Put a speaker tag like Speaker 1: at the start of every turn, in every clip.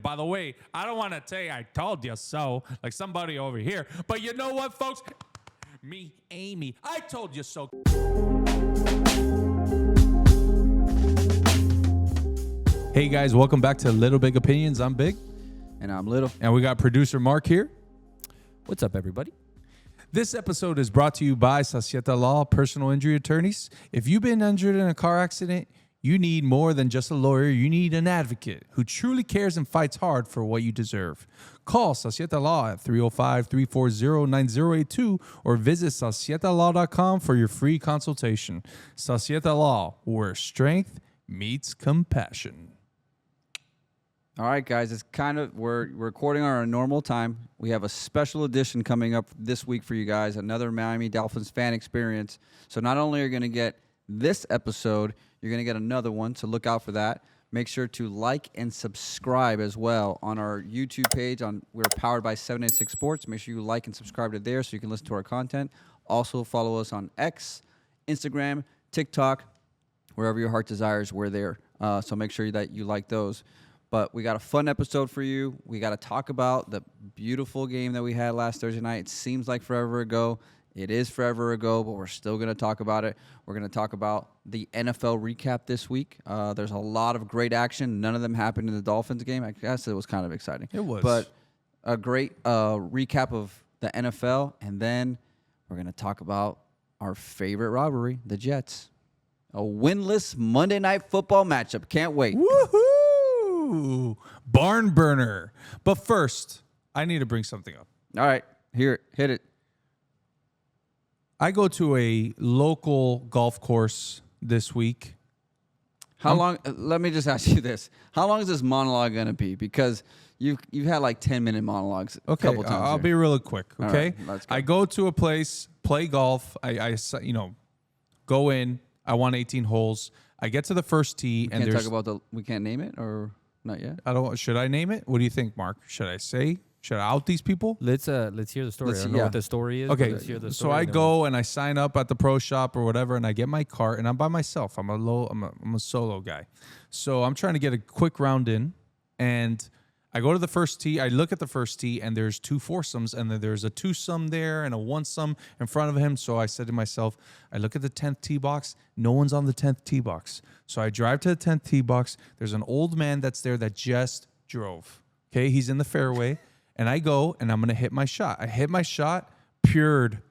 Speaker 1: By the way, I don't want to say I told you so, like somebody over here. But you know what, folks? Me, Amy, I told you so. Hey, guys, welcome back to Little Big Opinions. I'm Big.
Speaker 2: And I'm Little.
Speaker 1: And we got producer Mark here.
Speaker 3: What's up, everybody?
Speaker 1: This episode is brought to you by Sasieta Law, personal injury attorneys. If you've been injured in a car accident, you need more than just a lawyer. You need an advocate who truly cares and fights hard for what you deserve. Call Sasieta Law at 305-340-9082 or visit sasietalaw.com for your free consultation. Sasieta Law, where strength meets compassion.
Speaker 2: All right, guys, we're recording on our normal time. We have a special edition coming up this week for you guys, another Miami Dolphins fan experience. So not only are you going to get this episode, you're going to get another one, so look out for that. Make sure to like and subscribe as well on our YouTube page. We're powered by 786 Sports. Make sure you like and subscribe to there so you can listen to our content. Also, follow us on X, Instagram, TikTok, wherever your heart desires, we're there. So make sure that you like those. But we got a fun episode for you. We got to talk about the beautiful game that we had last Thursday night. It seems like forever ago. It is forever ago, but we're still going to talk about it. We're going to talk about the NFL recap this week. There's a lot of great action. None of them happened in the Dolphins game. I guess it was kind of exciting.
Speaker 1: It was.
Speaker 2: But a great recap of the NFL. And then we're going to talk about our favorite rivalry, the Jets. A winless Monday Night Football matchup. Can't wait.
Speaker 1: Woohoo! Barn burner. But first, I need to bring something up.
Speaker 2: All right. Hit it.
Speaker 1: I go to a local golf course this week.
Speaker 2: How long? Let me just ask you this: how long is this monologue gonna be? Because you've had like 10-minute monologues.
Speaker 1: Okay,
Speaker 2: a couple times
Speaker 1: I'll be really quick. Okay,
Speaker 2: right, let's go.
Speaker 1: I go to a place, play golf. I go in. I want 18 holes. I get to the first tee,
Speaker 2: We can't talk about we can't name it or not yet.
Speaker 1: I don't. Should I name it? What do you think, Mark? Should I say? Should I out these people?
Speaker 3: Let's hear the story. I don't know what the story is.
Speaker 1: Okay,
Speaker 3: Let's hear the
Speaker 1: so
Speaker 3: story
Speaker 1: I
Speaker 3: and then
Speaker 1: go and I sign up at the pro shop or whatever, and I get my cart, and I'm by myself. I'm a solo guy, so I'm trying to get a quick round in, and I go to the first tee. I look at the first tee, and there's two foursomes, and then there's a twosome there and a onesome in front of him. So I said to myself, I look at the 10th tee box. No one's on the 10th tee box. So I drive to the 10th tee box. There's an old man that's there that just drove. Okay, he's in the fairway. And I go, and I'm going to hit my shot. I hit my shot, pured,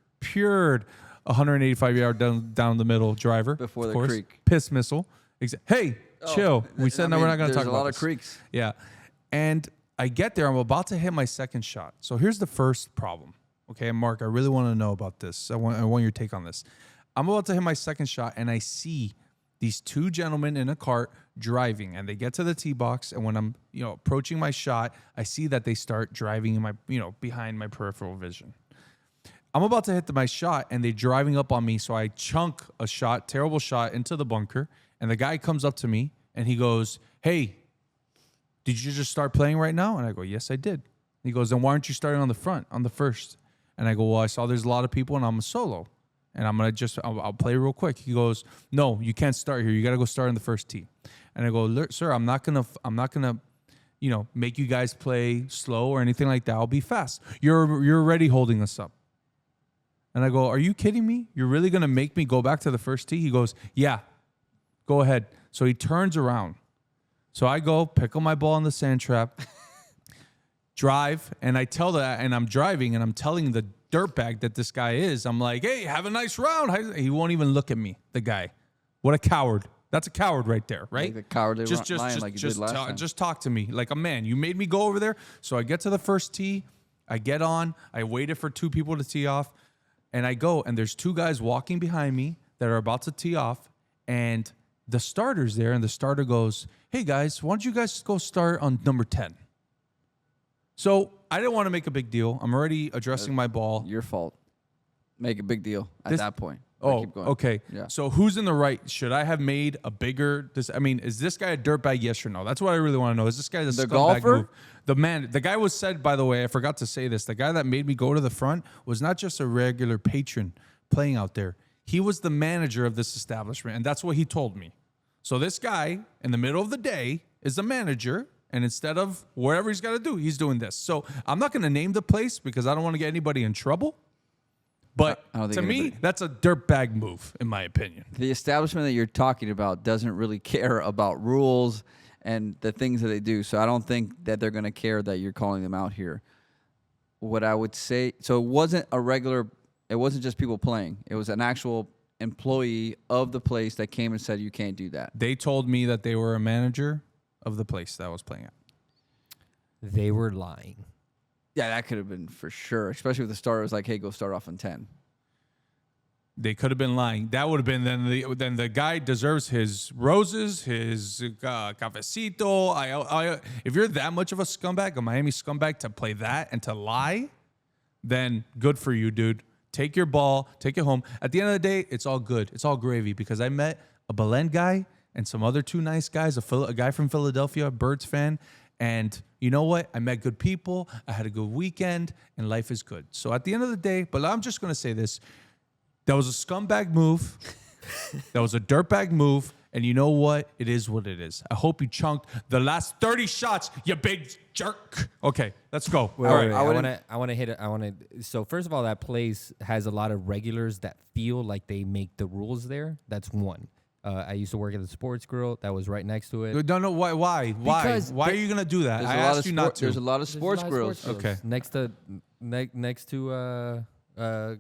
Speaker 1: 185-yard down the middle driver.
Speaker 2: Before
Speaker 1: of
Speaker 2: the
Speaker 1: course.
Speaker 2: creek.
Speaker 1: Piss missile. Hey, chill. We said no, we're not going to talk about
Speaker 2: There's a lot
Speaker 1: this.
Speaker 2: of creeks.
Speaker 1: Yeah. And I get there. I'm about to hit my second shot. So here's the first problem. Okay, and Mark, I really want to know about this. I want your take on this. I'm about to hit my second shot, and I see these two gentlemen in a cart driving, and they get to the tee box, and when I'm approaching my shot, I see that they start driving in my behind my peripheral vision. I'm about to hit my shot, and they're driving up on me, so I chunk a shot, terrible shot, into the bunker, and the guy comes up to me, and he goes, "Hey, did you just start playing right now?" And I go, "Yes, I did." He goes, "Then why aren't you starting on the front, on the first?" And I go, "Well, I saw there's a lot of people, and I'm a solo. And I'll play real quick." He goes, "No, you can't start here. You got to go start on the first tee." And I go, "Sir, I'm not gonna, make you guys play slow or anything like that. I'll be fast. You're already holding us up." And I go, "Are you kidding me? You're really gonna make me go back to the first tee?" He goes, "Yeah, go ahead." So he turns around. So I go pickle my ball in the sand trap, drive, and and I'm driving, and I'm telling the dirtbag that this guy is. I'm like, "Hey, have a nice round." He won't even look at me. The guy, what a coward! That's a coward right there, right?
Speaker 2: Like the cowardly lion, like you did last time.
Speaker 1: Just talk to me like a man. You made me go over there. So I get to the first tee. I get on. I waited for two people to tee off, and I go. And there's two guys walking behind me that are about to tee off, and the starter's there. And the starter goes, "Hey guys, why don't you guys go start on number 10?" So I didn't want to make a big deal. I'm already addressing my ball.
Speaker 2: Your fault. Make a big deal at that point.
Speaker 1: Oh,
Speaker 2: keep going.
Speaker 1: okay.
Speaker 2: Yeah.
Speaker 1: So who's in the right? Should I have made a bigger? Is this guy a dirtbag? Yes or no? That's what I really want to know. Is this guy the scumbag
Speaker 2: golfer?
Speaker 1: move? The guy was said, by the way, I forgot to say this. The guy that made me go to the front was not just a regular patron playing out there. He was the manager of this establishment, and that's what he told me. So this guy, in the middle of the day, is the manager And instead of whatever he's got to do, he's doing this. So I'm not going to name the place because I don't want to get anybody in trouble. But to me, that's a dirtbag move, in my opinion.
Speaker 2: The establishment that you're talking about doesn't really care about rules and the things that they do. So I don't think that they're going to care that you're calling them out here. What I would say, so it wasn't just people playing. It was an actual employee of the place that came and said, you can't do that.
Speaker 1: They told me that they were a manager of the place that I was playing at.
Speaker 3: They were lying.
Speaker 2: Yeah, that could have been for sure, especially if the starter was like, hey, go start off on 10.
Speaker 1: They could have been lying. That would have been then the guy deserves his roses, his cafecito. If you're that much of a scumbag, a Miami scumbag, to play that and to lie, then good for you, dude. Take your ball, take it home. At the end of the day, it's all good. It's all gravy because I met a Belen guy and some other two nice guys, a guy from Philadelphia, a Birds fan. And you know what? I met good people. I had a good weekend, and life is good. So at the end of the day, but I'm just going to say this. That was a scumbag move. That was a dirtbag move. And you know what? It is what it is. I hope you chunked the last 30 shots, you big jerk. Okay, let's go.
Speaker 3: Wait, I want to hit it. So first of all, that place has a lot of regulars that feel like they make the rules there. That's one. I used to work at the Sports Grill that was right next to it.
Speaker 1: No, why?
Speaker 3: Because
Speaker 1: why are you gonna do that?
Speaker 2: I
Speaker 1: asked you not to.
Speaker 2: There's a lot of sports grills.
Speaker 1: Okay.
Speaker 3: Next to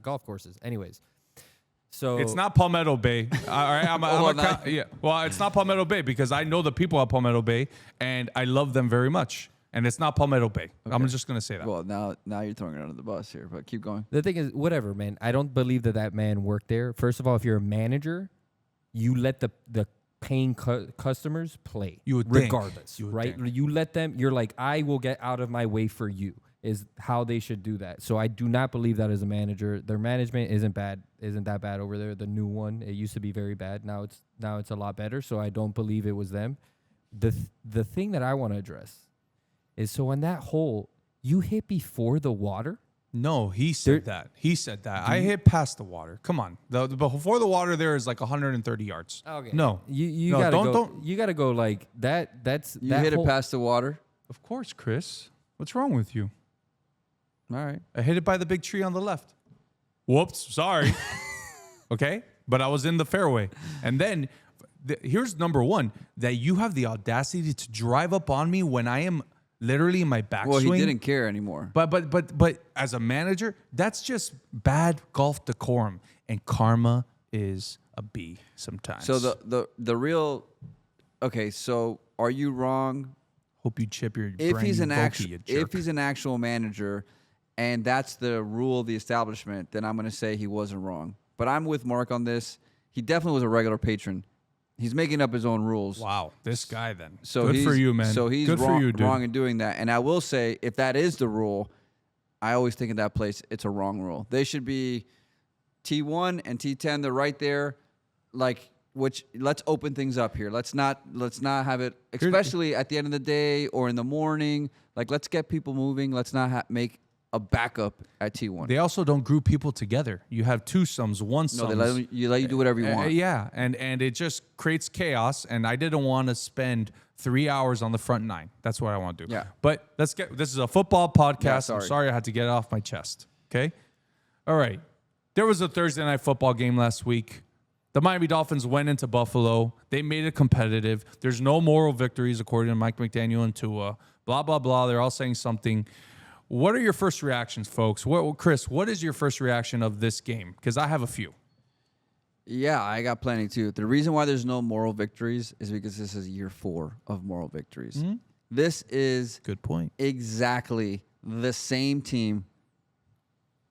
Speaker 3: golf courses. Anyways. So
Speaker 1: it's not Palmetto Bay. All right, yeah. Well, it's not Palmetto Bay because I know the people at Palmetto Bay and I love them very much. And it's not Palmetto Bay. Okay. I'm just gonna say that.
Speaker 2: Well, now you're throwing it under the bus here, but keep going.
Speaker 3: The thing is, whatever, man. I don't believe that man worked there. First of all, if you're a manager, you let the paying customers play.
Speaker 1: You would
Speaker 3: regardless,
Speaker 1: right?
Speaker 3: You let them. You're like, I will get out of my way for you. Is how they should do that. So I do not believe that as a manager. Their management isn't that bad over there. The new one, it used to be very bad. Now it's a lot better. So I don't believe it was them. The thing that I want to address is, so on that hole, you hit before the water.
Speaker 1: No, he said that. He said that. I hit past the water. Come on. Before the water, there is like 130 yards.
Speaker 3: Okay.
Speaker 1: No.
Speaker 3: You gotta go. You gotta go like that.
Speaker 2: You hit it past the water.
Speaker 1: Of course, Chris. What's wrong with you?
Speaker 2: All right.
Speaker 1: I hit it by the big tree on the left. Whoops. Sorry. Okay. But I was in the fairway. And then here's number one, that you have the audacity to drive up on me when I am literally in my backswing.
Speaker 2: Well, he didn't care anymore.
Speaker 1: But as a manager, that's just bad golf decorum, and karma is a B sometimes.
Speaker 2: So the real, okay. So are you wrong?
Speaker 1: Hope you chip your
Speaker 2: If
Speaker 1: brain.
Speaker 2: he's an actual manager, and that's the rule of the establishment, then I'm going to say he wasn't wrong. But I'm with Mark on this. He definitely was a regular patron. He's making up his own rules.
Speaker 1: Wow, this guy then.
Speaker 2: So
Speaker 1: good for you, man.
Speaker 2: So he's
Speaker 1: good
Speaker 2: wrong,
Speaker 1: for you, dude.
Speaker 2: wrong in doing that. And I will say, if that is the rule, I always think in that place it's a wrong rule. They should be T1 and T10. They're right there. Let's open things up here. Let's not have it, especially at the end of the day or in the morning. Like, let's get people moving. Let's not make a backup at T1.
Speaker 1: They also don't group people together. You have two sums, one sums.
Speaker 2: No, they let you do whatever you want.
Speaker 1: Yeah, and it just creates chaos. And I didn't want to spend 3 hours on the front nine. That's what I want to do.
Speaker 2: Yeah.
Speaker 1: But this is a football podcast.
Speaker 2: Yeah,
Speaker 1: I'm sorry I had to get it off my chest. Okay. All right. There was a Thursday night football game last week. The Miami Dolphins went into Buffalo. They made it competitive. There's no moral victories, according to Mike McDaniel and Tua. Blah, blah, blah. They're all saying something. What are your first reactions, folks? Chris, what is your first reaction of this game? Because I have a few.
Speaker 2: Yeah, I got plenty too. The reason why there's no moral victories is because this is year 4 of moral victories. Mm-hmm. This is
Speaker 1: good point.
Speaker 2: Exactly the same team.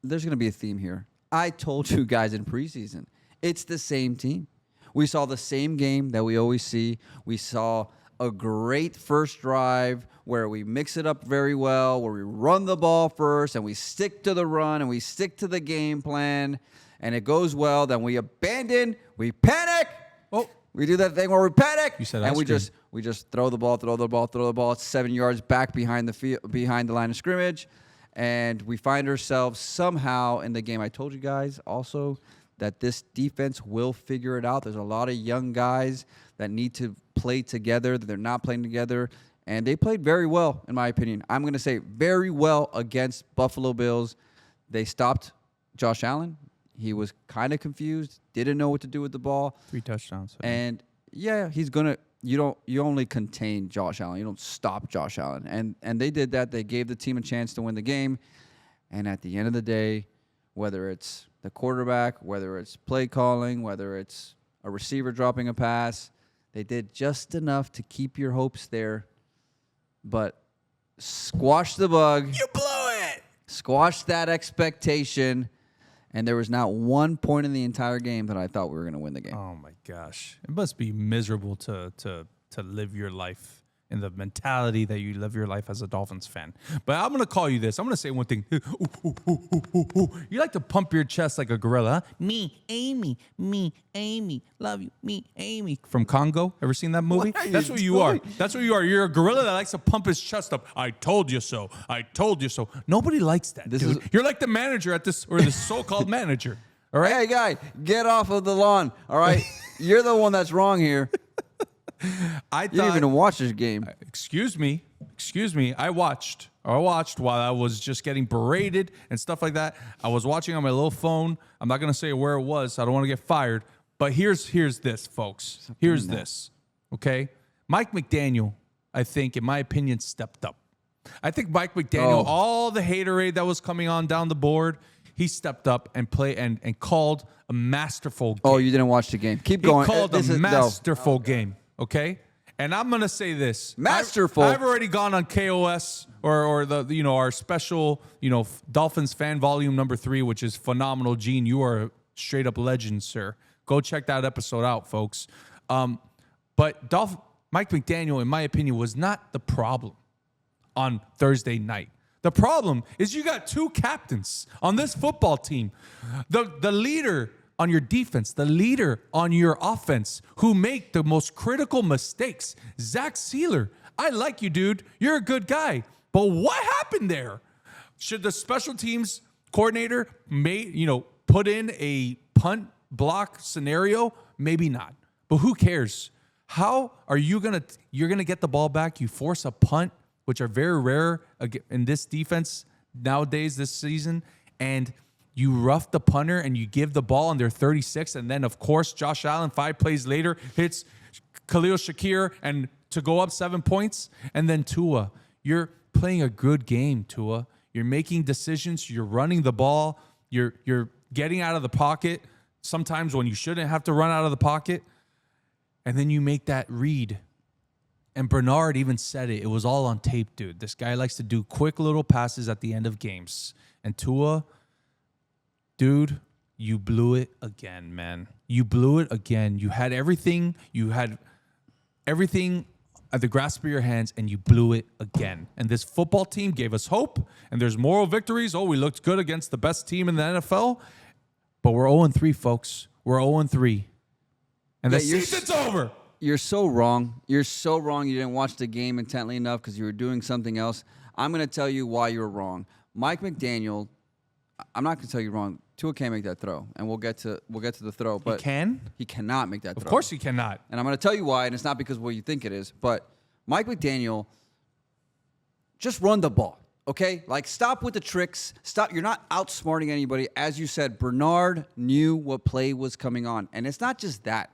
Speaker 2: There's going to be a theme here. I told you guys in preseason, it's the same team. We saw the same game that we always see. We saw a great first drive where we mix it up very well, where we run the ball first and we stick to the run and we stick to the game plan and it goes well. Then we abandon, we panic. Oh, we do that thing where we panic.
Speaker 1: You said
Speaker 2: and we just throw the ball. It's 7 yards back behind the line of scrimmage. And we find ourselves somehow in the game. I told you guys also that this defense will figure it out. There's a lot of young guys that need to play together, that they're not playing together. And they played very well, in my opinion. I'm going to say very well against Buffalo Bills. They stopped Josh Allen. He was kind of confused, didn't know what to do with the ball.
Speaker 1: 3 touchdowns.
Speaker 2: And yeah, he's going to you only contain Josh Allen. You don't stop Josh Allen. And they did that. They gave the team a chance to win the game. And at the end of the day, whether it's the quarterback, whether it's play calling, whether it's a receiver dropping a pass, they did just enough to keep your hopes there. But squash the bug.
Speaker 1: You blew it.
Speaker 2: Squash that expectation. And there was not one point in the entire game that I thought we were going to win the game.
Speaker 1: Oh my gosh. It must be miserable to live your life in the mentality that you live your life as a Dolphins fan. But I'm going to call you this. I'm going to say one thing. You like to pump your chest like a gorilla. Huh? Me, Amy, love you, me, Amy. From Congo. Ever seen that movie? That's what you are. That's what you are. You're a gorilla that likes to pump his chest up. I told you so. I told you so. Nobody likes that, dude. You're like the manager at this, or the so-called manager. All right?
Speaker 2: Hey, guy, get off of the lawn. All right? You're the one that's wrong here.
Speaker 1: I
Speaker 2: didn't even watch this game.
Speaker 1: Excuse me. I watched while I was just getting berated and stuff like that. I was watching on my little phone. I'm not going to say where it was. I don't want to get fired. But here's this, folks. Here's this. Okay? Mike McDaniel, I think, in my opinion, stepped up. I think Mike McDaniel, all the haterade that was coming on down the board, he stepped up and called a masterful game.
Speaker 2: Oh, you didn't watch the game. Keep going.
Speaker 1: He called a masterful game. Okay, and I'm gonna say this:
Speaker 2: masterful.
Speaker 1: I've already gone on KOS or the our special Dolphins fan volume number 3, which is phenomenal. Gene, you are a straight up legend, sir. Go check that episode out, folks. But Mike McDaniel, in my opinion, was not the problem on Thursday night. The problem is you got 2 captains on this football team. The leader on your defense, the leader on your offense, who make the most critical mistakes. Zach Sealer, I like you, dude. You're a good guy. But what happened there? Should the special teams coordinator put in a punt block scenario? Maybe not. But who cares? How are you're gonna get the ball back? You force a punt, which are very rare in this defense nowadays, this season, and you rough the punter and you give the ball on their 36, and then, of course, Josh Allen, 5 plays later, hits Khalil Shakir and to go up 7 points. And then Tua, you're playing a good game, Tua. You're making decisions. You're running the ball. You're getting out of the pocket sometimes when you shouldn't have to run out of the pocket. And then you make that read. And Bernard even said it. It was all on tape, dude. This guy likes to do quick little passes at the end of games. And Tua, dude, you blew it again, man. You blew it again. You had everything. You had everything at the grasp of your hands, and you blew it again. And this football team gave us hope, and there's moral victories. Oh, we looked good against the best team in the NFL. But we're 0-3, folks. We're 0-3. And the season's over.
Speaker 2: You're so wrong. You're so wrong. You didn't watch the game intently enough because you were doing something else. I'm going to tell you why you're wrong. Mike McDaniel, I'm not going to tell you wrong. Tua can't make that throw, and we'll get to the throw. But
Speaker 1: he can?
Speaker 2: He cannot make that throw.
Speaker 1: Of course he cannot.
Speaker 2: And I'm going to tell you why, and it's not because of what you think it is. But Mike McDaniel, just run the ball, okay? Like, stop with the tricks. Stop. You're not outsmarting anybody. As you said, Bernard knew what play was coming on. And it's not just that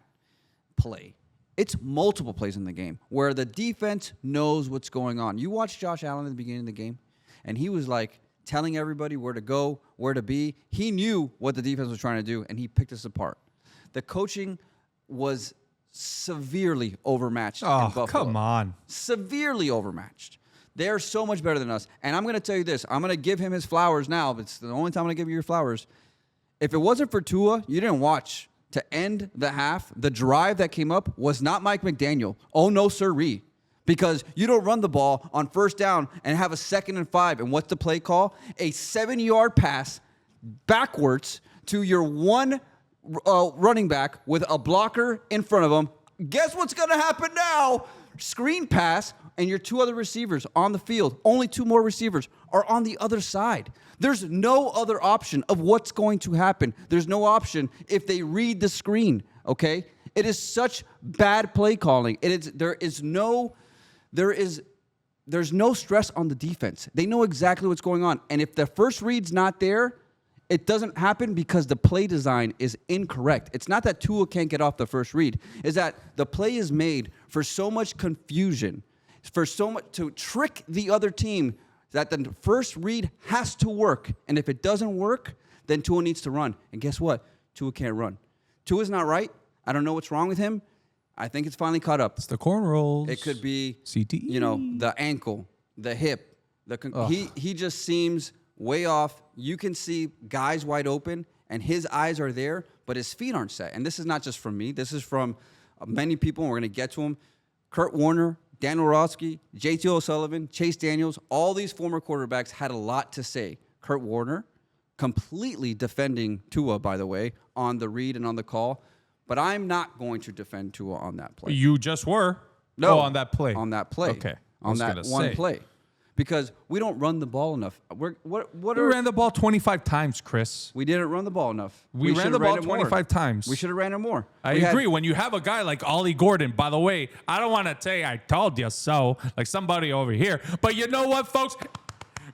Speaker 2: play. It's multiple plays in the game where the defense knows what's going on. You watched Josh Allen at the beginning of the game, and he was like telling everybody where to go, where to be. He knew what the defense was trying to do, and he picked us apart. The coaching was severely overmatched in Buffalo.
Speaker 1: Come on.
Speaker 2: Severely overmatched. They're so much better than us. And I'm going to tell you this. I'm going to give him his flowers now, but it's the only time I'm going to give you your flowers. If it wasn't for Tua, you didn't watch. To end the half, the drive that came up was not Mike McDaniel. Oh, no, sirree. Because you don't run the ball on first down and have a 2nd and 5. And what's the play call? A 7-yard pass backwards to your one running back with a blocker in front of him. Guess what's going to happen now? Screen pass, and your 2 other receivers on the field. Only 2 more receivers are on the other side. There's no other option of what's going to happen. There's no option if they read the screen, okay? It is such bad play calling. There is there's no stress on the defense. They know exactly what's going on. And if the first read's not there, it doesn't happen because the play design is incorrect. It's not that Tua can't get off the first read. It's that the play is made for so much confusion, for so much to trick the other team that the first read has to work. And if it doesn't work, then Tua needs to run. And guess what? Tua can't run. Tua's not right. I don't know what's wrong with him. I think it's finally caught up.
Speaker 1: It's the corn rolls.
Speaker 2: It could be
Speaker 1: CTE.
Speaker 2: You know, the ankle, the hip. He just seems way off. You can see guys wide open, and his eyes are there, but his feet aren't set. And this is not just from me. This is from many people, and we're going to get to them. Kurt Warner, Daniel Orlovsky, JT O'Sullivan, Chase Daniels, all these former quarterbacks had a lot to say. Kurt Warner completely defending Tua, by the way, on the read and on the call. But I'm not going to defend Tua on that play.
Speaker 1: You just were.
Speaker 2: No.
Speaker 1: On that play.
Speaker 2: On that play.
Speaker 1: Okay.
Speaker 2: On that one play. Because we don't run the ball enough.
Speaker 1: We ran the ball 25 times, Chris.
Speaker 2: We didn't run the ball enough.
Speaker 1: We ran the ball 25 times.
Speaker 2: We should have ran it more.
Speaker 1: I agree. When you have a guy like Ollie Gordon, by the way, I don't want to say I told you so, like somebody over here. But you know what, folks?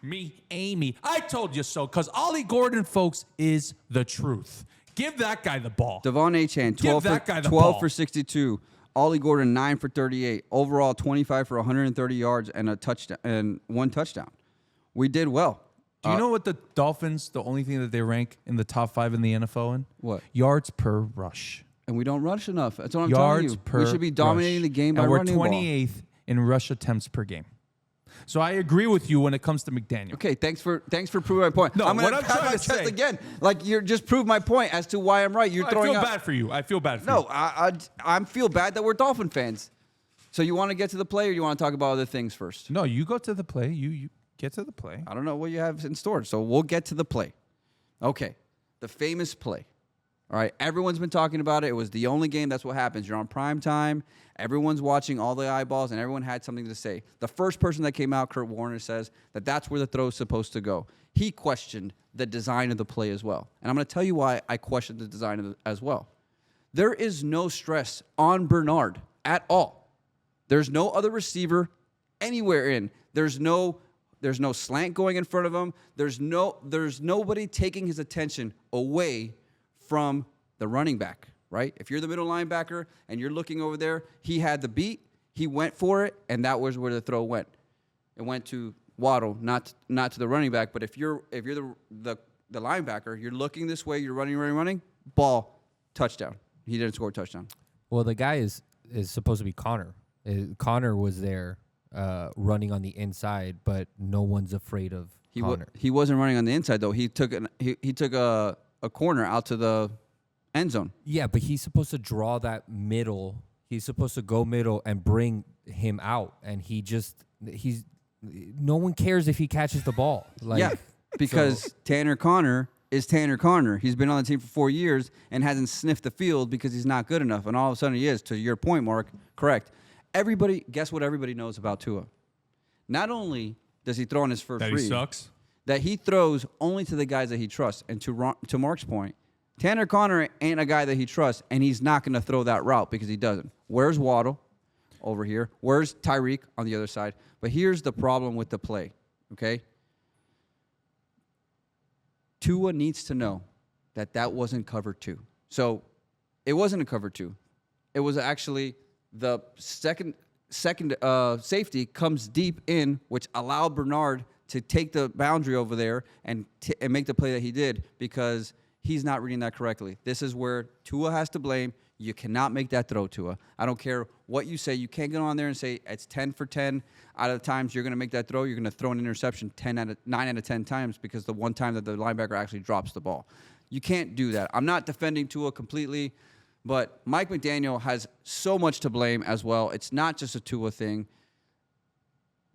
Speaker 1: Me, Amy, I told you so, because Ollie Gordon, folks, is the truth. Give that guy the ball.
Speaker 2: Devon Achane, 12 for 62. Ollie Gordon, 9 for 38. Overall, 25 for 130 yards and a touchdown and one touchdown. We did well.
Speaker 1: Do you know what the Dolphins, the only thing that they rank in the top 5 in the NFL in?
Speaker 2: What?
Speaker 1: Yards per rush.
Speaker 2: And we don't rush enough. That's what I'm
Speaker 1: Yards
Speaker 2: telling you.
Speaker 1: per
Speaker 2: We should be dominating
Speaker 1: rush.
Speaker 2: the game by
Speaker 1: and we're
Speaker 2: running the ball.
Speaker 1: 28th in rush attempts per game. So I agree with you when it comes to McDaniel.
Speaker 2: Okay, thanks for proving my point.
Speaker 1: No,
Speaker 2: I'm going
Speaker 1: what
Speaker 2: to
Speaker 1: I'm
Speaker 2: pat
Speaker 1: trying
Speaker 2: my
Speaker 1: to
Speaker 2: chest
Speaker 1: say-
Speaker 2: again. Like you just proved my point as to why I'm right. You're
Speaker 1: I
Speaker 2: throwing
Speaker 1: feel
Speaker 2: out.
Speaker 1: bad for you. I feel bad for you.
Speaker 2: No, I feel bad that we're Dolphin fans. So you want to get to the play, or you want to talk about other things first?
Speaker 1: No, you go to the play. You get to the play.
Speaker 2: I don't know what you have in store, so we'll get to the play. Okay, the famous play. All right, everyone's been talking about it. It was the only game. That's what happens. You're on prime time. Everyone's watching, all the eyeballs, and everyone had something to say. The first person that came out, Kurt Warner, says that that's where the throw is supposed to go. He questioned the design of the play as well. And I'm going to tell you why I questioned the design of it as well. There is no stress on Bernard at all. There's no other receiver anywhere in. There's no slant going in front of him. There's nobody taking his attention away from the running back, right? If you're the middle linebacker and you're looking over there, he had the beat, he went for it, and that was where the throw went. It went to Waddle, not to the running back. But if you're the linebacker, you're looking this way, you're running, ball, touchdown. He didn't score a touchdown.
Speaker 3: Well, the guy is supposed to be Connor. Connor was there running on the inside, but no one's afraid of Connor.
Speaker 2: He wasn't running on the inside though. He took a corner out to the end zone.
Speaker 3: Yeah, but he's supposed to draw that middle. He's supposed to go middle and bring him out, and no one cares if he catches the ball.
Speaker 2: Yeah, because Tanner Connor is Tanner Connor. He's been on the team for 4 years and hasn't sniffed the field because he's not good enough, and all of a sudden he is. To your point, Mark, correct. Guess what everybody knows about Tua? Not only does he throw on his first read,
Speaker 1: That he sucks.
Speaker 2: that he throws only to the guys that he trusts. And to Mark's point, Tanner Connor ain't a guy that he trusts, and he's not going to throw that route because he doesn't. Where's Waddle? Over here. Where's Tyreek on the other side? But here's the problem with the play, okay? Tua needs to know that wasn't cover 2. So it wasn't a cover 2. It was actually the second safety comes deep in, which allowed Bernard to take the boundary over there and make the play that he did because he's not reading that correctly. This is where Tua has to blame. You cannot make that throw, Tua. I don't care what you say. You can't get on there and say it's 10 for 10 out of the times you're going to make that throw. You're going to throw an interception 9 out of 10 times because the one time that the linebacker actually drops the ball. You can't do that. I'm not defending Tua completely, but Mike McDaniel has so much to blame as well. It's not just a Tua thing.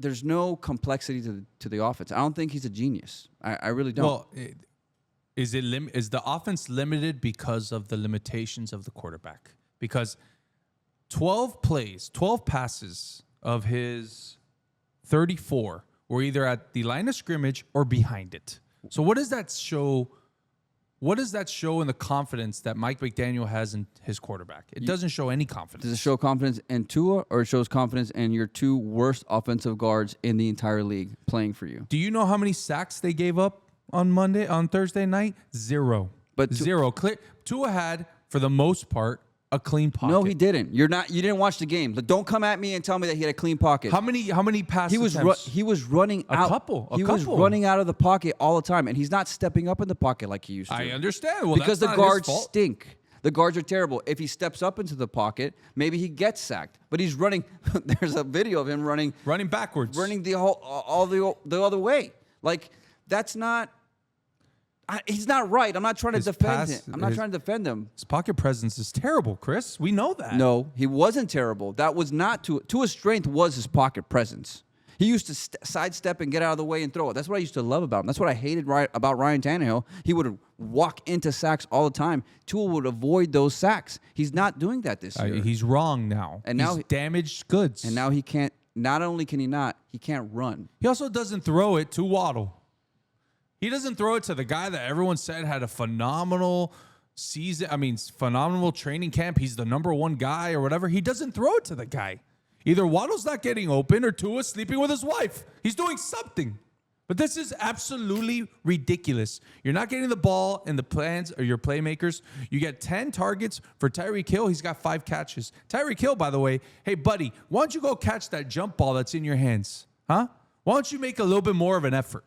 Speaker 2: There's no complexity to the offense. I don't think he's a genius. I really don't.
Speaker 1: Well, is the offense limited because of the limitations of the quarterback? Because 12 passes of his 34 were either at the line of scrimmage or behind it. So what does that show? what does that show in the confidence that Mike McDaniel has in his quarterback? It doesn't show any confidence.
Speaker 2: Does it show confidence in Tua, or it shows confidence in your two worst offensive guards in the entire league playing for you?
Speaker 1: Do you know how many sacks they gave up on Thursday night? 0.
Speaker 2: But
Speaker 1: zero. Tua had, for the most part, a clean pocket.
Speaker 2: No, he didn't. You didn't watch the game. Don't come at me and tell me that he had a clean pocket.
Speaker 1: How many passes?
Speaker 2: He was running out.
Speaker 1: A
Speaker 2: was running out of the pocket all the time, and he's not stepping up in the pocket like he used to.
Speaker 1: I understand. Well,
Speaker 2: because
Speaker 1: that's
Speaker 2: the
Speaker 1: not his
Speaker 2: guards
Speaker 1: fault.
Speaker 2: stink. The guards are terrible. If he steps up into the pocket, maybe he gets sacked. But he's running. There's a video of him running
Speaker 1: backwards,
Speaker 2: running the other way. Like, that's not. He's not right. I'm not trying to defend him. I'm not trying to defend him.
Speaker 1: His pocket presence is terrible, Chris. We know that.
Speaker 2: No, he wasn't terrible. That was not Tua's strength was his pocket presence. He used to sidestep and get out of the way and throw it. That's what I used to love about him. That's what I hated about Ryan Tannehill. He would walk into sacks all the time. Tua would avoid those sacks. He's not doing that this year.
Speaker 1: He's wrong now.
Speaker 2: And
Speaker 1: he's
Speaker 2: now
Speaker 1: damaged goods.
Speaker 2: And now he can't. Not only can he not, he can't run.
Speaker 1: He also doesn't throw it to Waddle. He doesn't throw it to the guy that everyone said had a phenomenal season. I mean, phenomenal training camp. He's the number one guy or whatever. He doesn't throw it to the guy. Either Waddle's not getting open or Tua's sleeping with his wife. He's doing something. But this is absolutely ridiculous. You're not getting the ball in the plans or your playmakers. You get 10 targets for Tyreek Hill. He's got 5 catches. Tyreek Hill, by the way, hey, buddy, why don't you go catch that jump ball that's in your hands? Huh? Why don't you make a little bit more of an effort?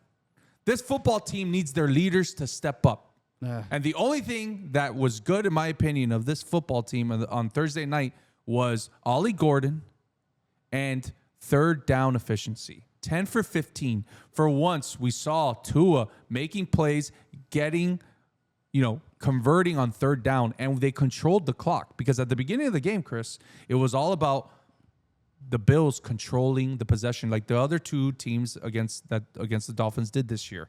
Speaker 1: This football team needs their leaders to step up. And the only thing that was good, in my opinion, of this football team on Thursday night was Ollie Gordon and third down efficiency. 10 for 15. For once, we saw Tua making plays, converting on third down, and they controlled the clock. Because at the beginning of the game, Chris, it was all about the Bills controlling the possession like the other two teams against the Dolphins did this year.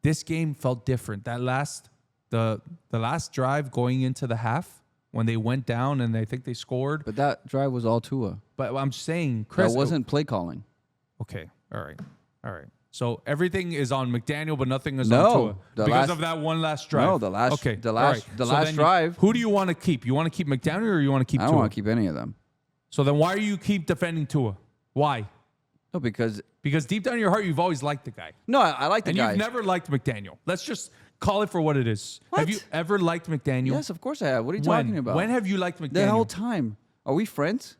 Speaker 1: This game felt different. The last drive going into the half when they went down and I think they scored.
Speaker 2: But that drive was all Tua.
Speaker 1: But I'm saying, Chris,
Speaker 2: that wasn't play calling.
Speaker 1: Okay. All right. So everything is on McDaniel, but nothing is on Tua because of that one last drive.
Speaker 2: No, the last
Speaker 1: right.
Speaker 2: drive.
Speaker 1: Who do you want to keep? You want to keep McDaniel or you want to keep Tua?
Speaker 2: I don't want to keep any of them.
Speaker 1: So then why do you keep defending Tua? Why?
Speaker 2: No, because
Speaker 1: deep down in your heart, you've always liked the guy.
Speaker 2: No, I like the guy.
Speaker 1: And you've never liked McDaniel. Let's just call it for what it is.
Speaker 2: What?
Speaker 1: Have you ever liked McDaniel?
Speaker 2: Yes, of course I have. What are you talking about?
Speaker 1: When have you liked McDaniel?
Speaker 2: The whole time. Are we friends?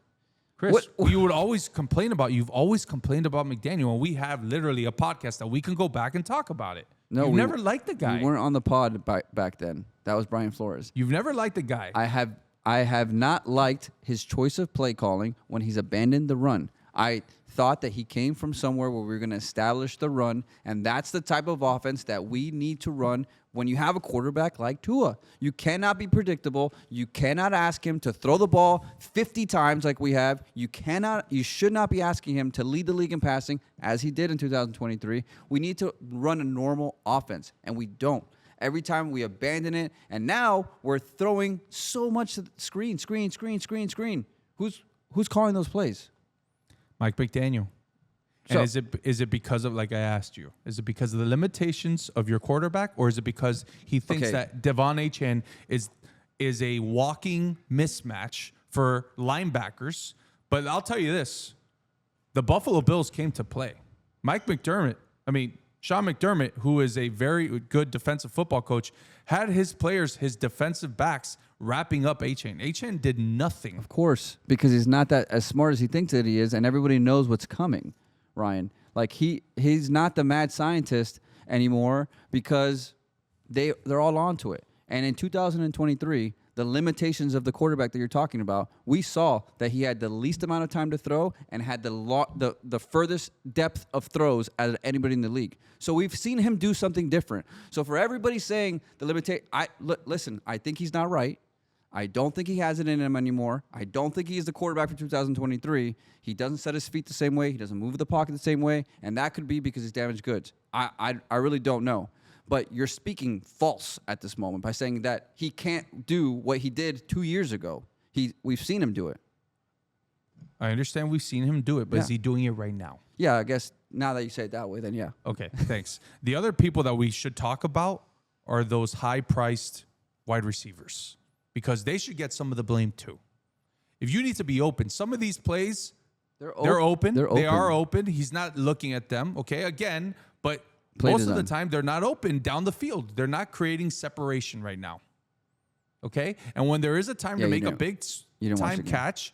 Speaker 1: Chris, you would always complain about. You've always complained about McDaniel, and we have literally a podcast that we can go back and talk about it.
Speaker 2: No,
Speaker 1: you've never liked the guy.
Speaker 2: We weren't on the pod back then. That was Brian Flores.
Speaker 1: You've never liked the guy.
Speaker 2: I have not liked his choice of play calling when he's abandoned the run. I thought that he came from somewhere where we were going to establish the run, and that's the type of offense that we need to run when you have a quarterback like Tua. You cannot be predictable. You cannot ask him to throw the ball 50 times like we have. You should not be asking him to lead the league in passing as he did in 2023. We need to run a normal offense, and we don't. Every time we abandon it, and now we're throwing so much screen. Who's calling those plays?
Speaker 1: Mike McDaniel.
Speaker 2: So,
Speaker 1: and is it because of, like I asked you, is it because of the limitations of your quarterback, or is it because he thinks that Devon Achane is a walking mismatch for linebackers? But I'll tell you this, the Buffalo Bills came to play. Sean McDermott, who is a very good defensive football coach, had his players, his defensive backs, wrapping up Achane. Achane did nothing.
Speaker 2: Of course, because he's not that as smart as he thinks that he is, and everybody knows what's coming, Ryan. Like, he's not the mad scientist anymore because they're all onto it. And in 2023, the limitations of the quarterback that you're talking about, we saw that he had the least amount of time to throw and had the furthest depth of throws out of anybody in the league. So we've seen him do something different. So for everybody saying the limitation, listen, I think he's not right. I don't think he has it in him anymore. I don't think he's the quarterback for 2023. He doesn't set his feet the same way. He doesn't move the pocket the same way. And that could be because he's damaged goods. I really don't know. But you're speaking false at this moment by saying that he can't do what he did 2 years ago. We've seen him do it.
Speaker 1: I understand we've seen him do it, but is he doing it right now?
Speaker 2: Yeah, I guess now that you say it that way, then yeah.
Speaker 1: Okay, thanks. The other people that we should talk about are those high-priced wide receivers because they should get some of the blame too. If you need to be open, some of these plays, they're open. They are open. He's not looking at them, okay? Again, but most of the time, they're not open down the field. They're not creating separation right now, okay? And when there is a time to make a big time catch,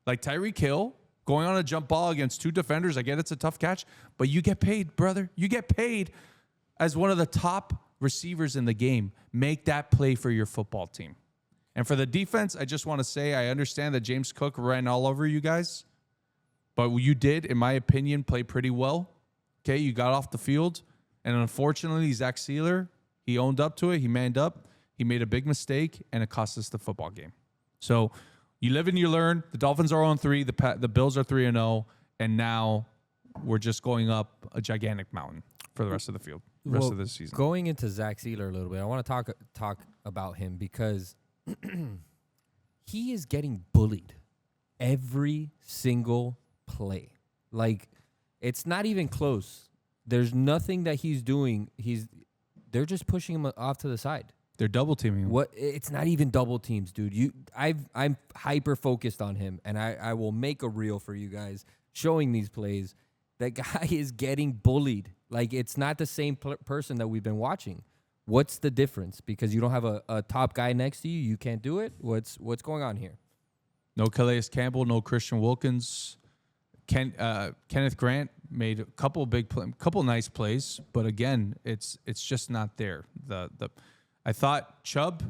Speaker 1: like Tyreek Hill, going on a jump ball against two defenders, I get it's a tough catch, but you get paid, brother. You get paid as one of the top receivers in the game. Make that play for your football team. And for the defense, I just want to say I understand that James Cook ran all over you guys, but you did, in my opinion, play pretty well. Okay, you got off the field, and unfortunately, Zach Sealer, he owned up to it. He manned up. He made a big mistake, and it cost us the football game. So you live and you learn. The Dolphins are 0-3. The Bills are 3-0, and now we're just going up a gigantic mountain for the rest of the field, rest of the season.
Speaker 3: Going into Zach Sealer a little bit, I want to talk about him because he is getting bullied every single play. Like, it's not even close. There's nothing that he's doing. They're just pushing him off to the side.
Speaker 1: They're double teaming him.
Speaker 3: What? It's not even double teams, dude. I'm hyper focused on him, and I will make a reel for you guys showing these plays. That guy is getting bullied. Like, it's not the same person that we've been watching. What's the difference? Because you don't have a top guy next to you, you can't do it? What's going on here?
Speaker 1: No Calais Campbell, no Christian Wilkins. Kenneth Grant made a couple nice plays, but again, it's just not there. I thought Chubb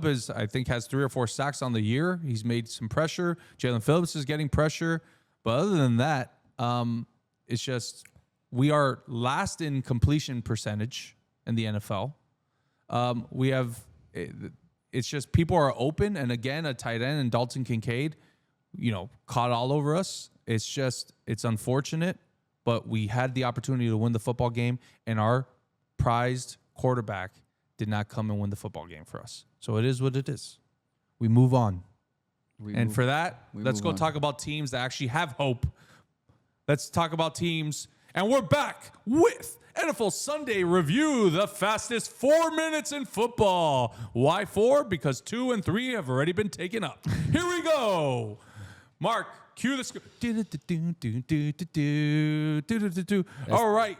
Speaker 1: has 3 or 4 sacks on the year. He's made some pressure. Jalen Phillips is getting pressure, but other than that, it's just we are last in completion percentage in the NFL. It's just people are open, and again, a tight end and Dalton Kincaid, caught all over us. It's unfortunate, but we had the opportunity to win the football game, and our prized quarterback did not come and win the football game for us. So it is what it is. We move on. For that, let's go talk about teams that actually have hope. Let's talk about teams, and we're back with NFL Sunday Review, the fastest 4 minutes in football. Why 4? Because 2 and 3 have already been taken up. Here we go. Mark, cue the score. All right.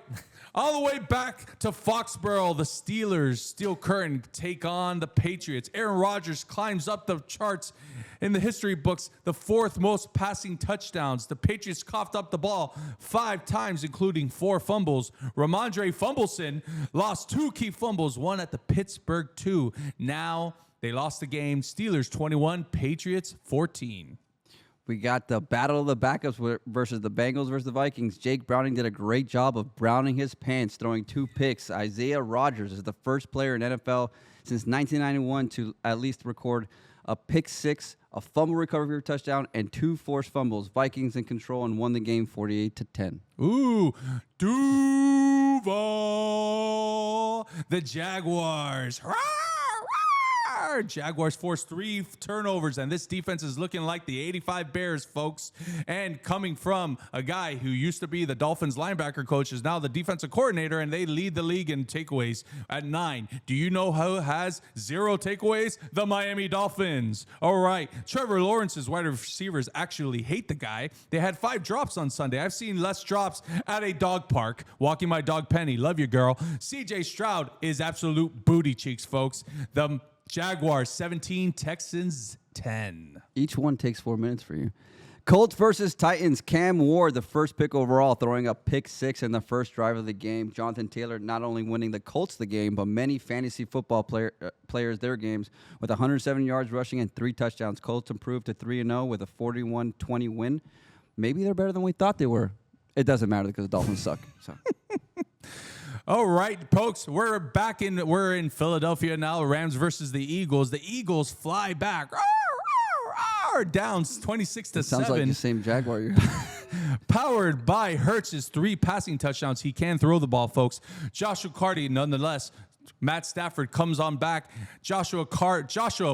Speaker 1: All the way back to Foxborough, the Steelers, Steel Curtain, take on the Patriots. Aaron Rodgers climbs up the charts in the history books, the 4th most passing touchdowns. The Patriots coughed up the ball 5 times, including 4 fumbles. Ramondre Fumbleson lost 2 key fumbles, one at the Pittsburgh 2. Now they lost the game. Steelers 21, Patriots 14.
Speaker 2: We got the battle of the backups versus the Bengals versus the Vikings. Jake Browning did a great job of browning his pants, throwing 2 picks. Isaiah Rodgers is the first player in NFL since 1991 to at least record a pick 6, a fumble recovery for a touchdown, and 2 forced fumbles. Vikings in control and won the game 48-10.
Speaker 1: Ooh, Duval, the Jaguars. Jaguars forced 3 turnovers, and this defense is looking like the 85 Bears, folks. And coming from a guy who used to be the Dolphins linebacker coach is now the defensive coordinator, and they lead the league in takeaways at 9. Do you know who has 0 takeaways? The Miami Dolphins. All right. Trevor Lawrence's wide receivers actually hate the guy. They had 5 drops on Sunday. I've seen less drops at a dog park walking my dog Penny. Love you, girl. CJ Stroud is absolute booty cheeks, folks. The Jaguars 17, Texans 10.
Speaker 2: Each one takes 4 minutes for you. Colts versus Titans. Cam Ward, the first pick overall, throwing a pick 6 in the first drive of the game. Jonathan Taylor not only winning the Colts the game, but many fantasy football players their games with 107 yards rushing and 3 touchdowns. Colts improved to 3-0 with a 41-20 win. Maybe they're better than we thought they were. It doesn't matter because the Dolphins suck. So.
Speaker 1: All right, folks, we're in Philadelphia now. Rams versus the Eagles. The Eagles fly back. Down 26-7.
Speaker 2: Sounds like the same Jaguar.
Speaker 1: Powered by Hurts's 3 passing touchdowns. He can throw the ball, folks. Joshua Carty, nonetheless. Matt Stafford comes on back. Joshua,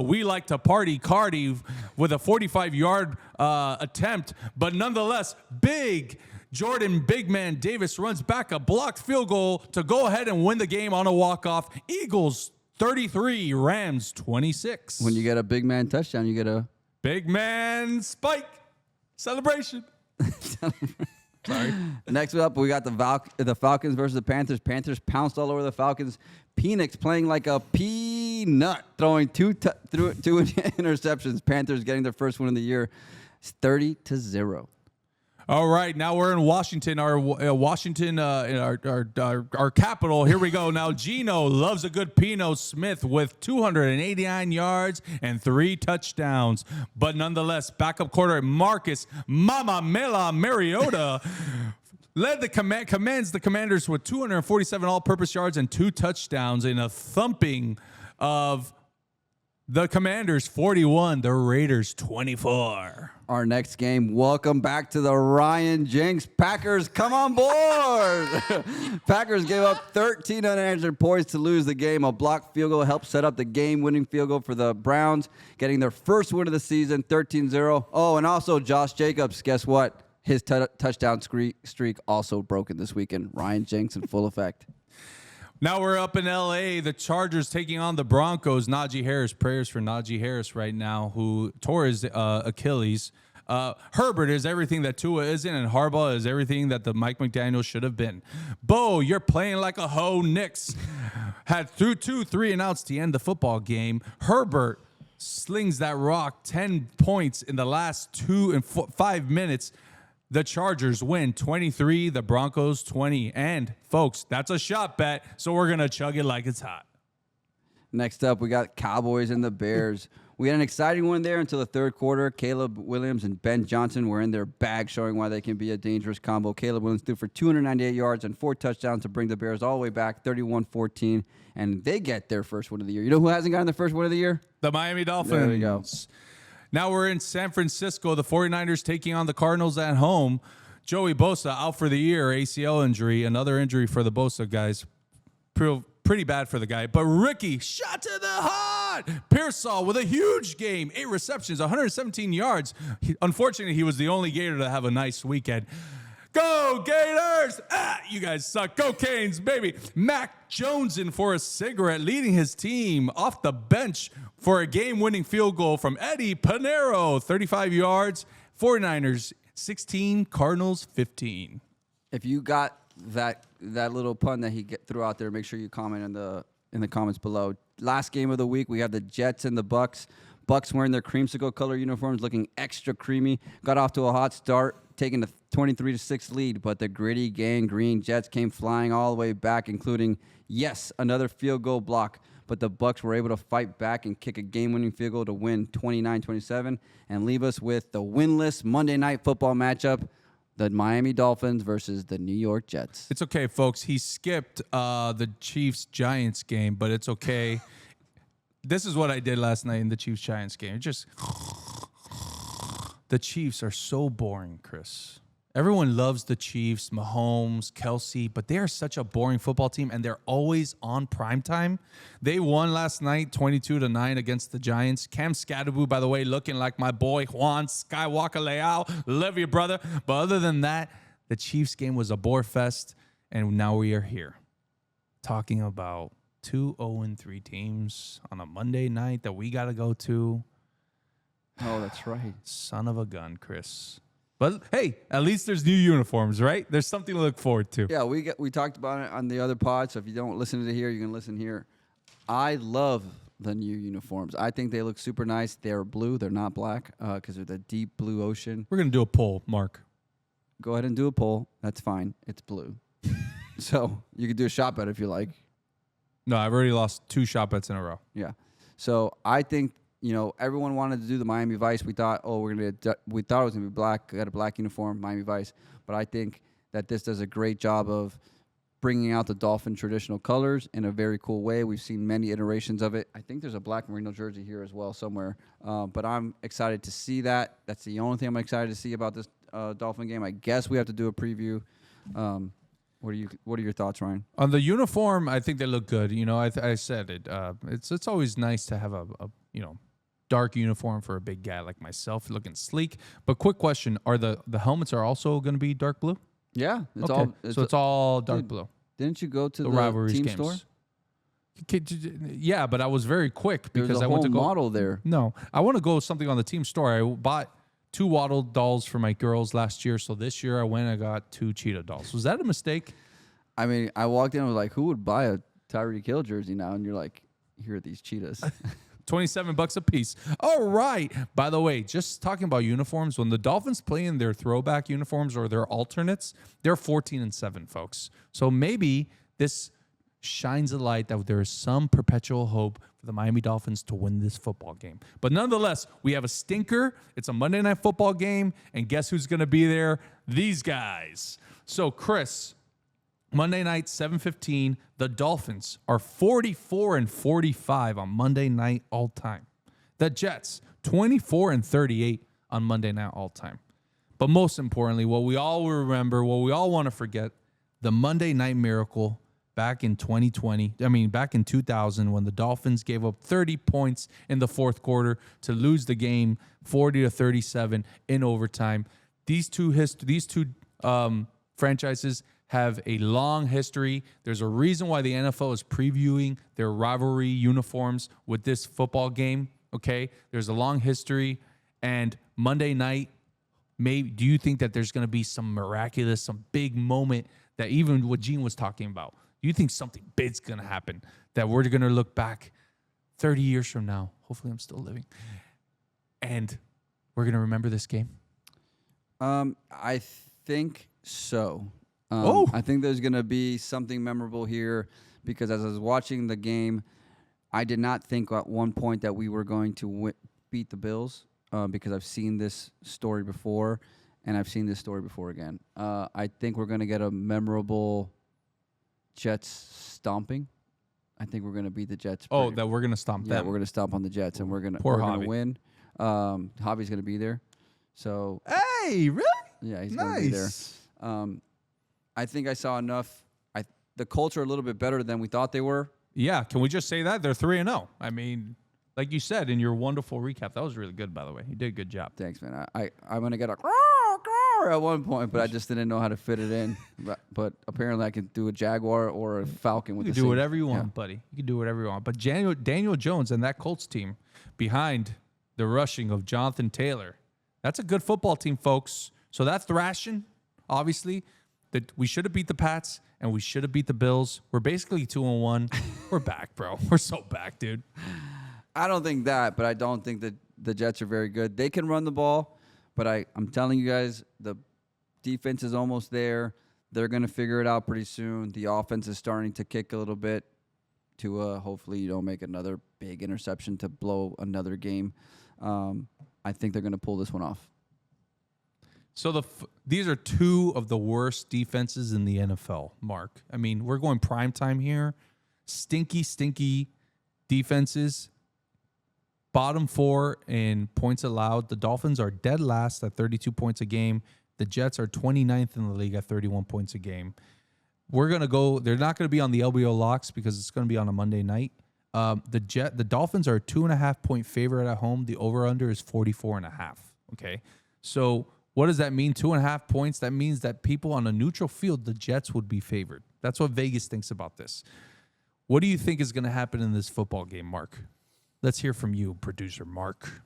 Speaker 1: we like to party. Carty with a 45-yard attempt, but nonetheless, big Jordan Big Man Davis runs back a blocked field goal to go ahead and win the game on a walk-off. Eagles 33, Rams 26.
Speaker 2: When you get a big man touchdown, you get a
Speaker 1: big man spike celebration. Sorry.
Speaker 2: Next up, we got the Falcons versus the Panthers. Panthers pounced all over the Falcons. Penix playing like a peanut, throwing two interceptions. Panthers getting their first win of the year. It's 30-0.
Speaker 1: All right, now we're in Washington, our capital. Here we go. Now Gino loves a good Pino Smith with 289 yards and 3 touchdowns. But nonetheless, backup quarterback Marcus Mama Mela Mariota led the commands the Commanders with 247 all-purpose yards and 2 touchdowns in a thumping of the Commanders 41, the Raiders 24.
Speaker 2: Our next game, welcome back to the Ryan Jenks. Packers, come on board. Packers gave up 13 unanswered points to lose the game. A blocked field goal helped set up the game-winning field goal for the Browns, getting their first win of the season, 13-0. Oh, and also Josh Jacobs, guess what? His touchdown streak also broken this weekend. Ryan Jenks in full effect.
Speaker 1: Now we're up in L.A. The Chargers taking on the Broncos. Najee Harris, prayers for Najee Harris right now, who tore his Achilles. Herbert is everything that Tua isn't, and Harbaugh is everything that the Mike McDaniel should have been. Bo, you're playing like a hoe. Knicks had through 2-3 and outs to end the football game. Herbert slings that rock 10 points in the last 5 minutes. The Chargers win 23, the Broncos 20. And, folks, that's a shot bet, so we're going to chug it like it's hot.
Speaker 2: Next up, we got Cowboys and the Bears. We had an exciting one there until the third quarter. Caleb Williams and Ben Johnson were in their bag, showing why they can be a dangerous combo. Caleb Williams threw for 298 yards and 4 touchdowns to bring the Bears all the way back, 31-14, and they get their first win of the year. You know who hasn't gotten their first win of the year?
Speaker 1: The Miami Dolphins.
Speaker 2: There we go.
Speaker 1: Now we're in San Francisco. The 49ers taking on the Cardinals at home. Joey Bosa out for the year, ACL injury. Another injury for the Bosa guys. Pretty bad for the guy. But Ricky, shot to the heart. Pearsall with a huge game. 8 receptions, 117 yards. Unfortunately, he was the only Gator to have a nice weekend. Go Gators! You guys suck. Go Canes, baby. Mac Jones in for a cigarette, leading his team off the bench for a game-winning field goal from Eddie Pinero. 35 yards. 49ers 16, Cardinals 15.
Speaker 2: If you got that little pun that he threw out there, make sure you comment in the comments below. Last game of the week, we have the Jets and the Bucks. Bucks wearing their creamsicle color uniforms, looking extra creamy. Got off to a hot start, taking the 23-6 lead, but the gritty gangrene Jets came flying all the way back, including, yes, another field goal block. But the Bucks were able to fight back and kick a game-winning field goal to win 29-27 and leave us with the winless Monday Night Football matchup, the Miami Dolphins versus the New York Jets.
Speaker 1: It's okay, folks. He skipped the Chiefs-Giants game, but it's okay. This is what I did last night in the Chiefs-Giants game. The Chiefs are so boring, Chris. Everyone loves the Chiefs, Mahomes, Kelsey, but they are such a boring football team, and they're always on primetime. They won last night 22-9 against the Giants. Cam Scadaboo, by the way, looking like my boy Juan Skywalker Leal. Love you, brother. But other than that, the Chiefs game was a bore fest, and now we are here talking about 2 0-3 teams on a Monday night that we got to go to.
Speaker 2: Oh, that's right.
Speaker 1: Son of a gun, Chris. But hey, at least there's new uniforms, right? There's something to look forward to.
Speaker 2: Yeah, we talked about it on the other pod, so if you don't listen to it here, you can listen here. I love the new uniforms. I think they look super nice. They're blue. They're not black because they're the deep blue ocean.
Speaker 1: We're going to do a poll, Mark.
Speaker 2: Go ahead and do a poll. That's fine. It's blue. So you can do a shot bet if you like.
Speaker 1: No, I've already lost 2 shot bets in a row.
Speaker 2: Yeah. So I think, everyone wanted to do the Miami Vice. We thought, we thought it was going to be black. Got a black uniform, Miami Vice. But I think that this does a great job of bringing out the Dolphin traditional colors in a very cool way. We've seen many iterations of it. I think there's a black merino jersey here as well somewhere. But I'm excited to see that. That's the only thing I'm excited to see about this Dolphin game. I guess we have to do a preview. What are your thoughts, Ryan?
Speaker 1: On the uniform, I think they look good. I said it. It's always nice to have a dark uniform for a big guy like myself, looking sleek. But quick question: are the helmets are also going to be dark blue?
Speaker 2: Yeah,
Speaker 1: It's all dark blue.
Speaker 2: Didn't you go to the
Speaker 1: rivalries
Speaker 2: team
Speaker 1: games.
Speaker 2: store?
Speaker 1: Yeah, but I was very quick
Speaker 2: There's
Speaker 1: because
Speaker 2: a
Speaker 1: I went
Speaker 2: whole
Speaker 1: to go.
Speaker 2: model there.
Speaker 1: No, I want to go something on the team store. I bought 2 Waddle dolls for my girls last year, so this year I went and I got 2 Cheetah dolls. Was that a mistake?
Speaker 2: I mean, I walked in and was like, who would buy a Tyreek Hill jersey now? And you're like, here are these cheetahs.
Speaker 1: $27 a piece. All right. By the way, just talking about uniforms, when the Dolphins play in their throwback uniforms or their alternates, they're 14-7, folks. So maybe this shines a light that there is some perpetual hope for the Miami Dolphins to win this football game. But nonetheless, we have a stinker. It's a Monday Night Football game, and guess who's going to be there? These guys. So, Chris, Monday night, 7:15. The Dolphins are 44-45 on Monday night all time. The Jets, 24-38 on Monday night all time. But most importantly, what we all remember, what we all want to forget, the Monday Night Miracle back in 2000, when the Dolphins gave up 30 points in the fourth quarter to lose the game 40-37 in overtime. These two franchises have a long history. There's a reason why the NFL is previewing their rivalry uniforms with this football game, okay? There's a long history. And Monday night, do you think that there's going to be some miraculous, some big moment that even what Gene was talking about? Do you think something big's going to happen that we're going to look back 30 years from now? Hopefully I'm still living. And we're going to remember this game?
Speaker 2: I think so. I think there's going to be something memorable here because as I was watching the game, I did not think at one point that we were going to beat the Bills because I've seen this story before, and I've seen this story before again. I think we're going to get a memorable Jets stomping. I think we're going to beat the Jets.
Speaker 1: That we're going to stomp them.
Speaker 2: Yeah, we're going to stomp on the Jets, and we're going
Speaker 1: Javi.
Speaker 2: to win. Javi's going to be there. So,
Speaker 1: hey, really?
Speaker 2: Yeah, he's going to be there. I think I saw enough. The Colts are a little bit better than we thought they were.
Speaker 1: Yeah, can we just say that? They're 3-0. I mean, like you said in your wonderful recap, that was really good, by the way. You did a good job.
Speaker 2: Thanks, man. I'm going to get a at one point, but I just didn't know how to fit it in. But apparently I can do a Jaguar or a Falcon with
Speaker 1: you
Speaker 2: the
Speaker 1: can do
Speaker 2: same.
Speaker 1: whatever you want, buddy. You can do whatever you want. But Daniel Jones and that Colts team behind the rushing of Jonathan Taylor, that's a good football team, folks. So that's thrashing, obviously. That we should have beat the Pats and we should have beat the Bills. We're basically 2-1. We're back, bro. We're so back, dude.
Speaker 2: I don't think that, but I don't think that the Jets are very good. They can run the ball, but I'm telling you guys, the defense is almost there. They're going to figure it out pretty soon. The offense is starting to kick a little bit to hopefully you don't make another big interception to blow another game. I think they're going to pull this one off.
Speaker 1: So these are two of the worst defenses in the NFL, Mark. I mean, we're going prime time here. Stinky defenses. Bottom 4 in points allowed. The Dolphins are dead last at 32 points a game. The Jets are 29th in the league at 31 points a game. We're going to go. They're not going to be on the LBO Locks because it's going to be on a Monday night. The Dolphins are a 2.5-point favorite at home. The over-under is 44.5. Okay. So what does that mean? 2.5 points. That means that people on a neutral field, the Jets would be favored. That's what Vegas thinks about this. What do you think is going to happen in this football game, Mark? Let's hear from you, producer Mark.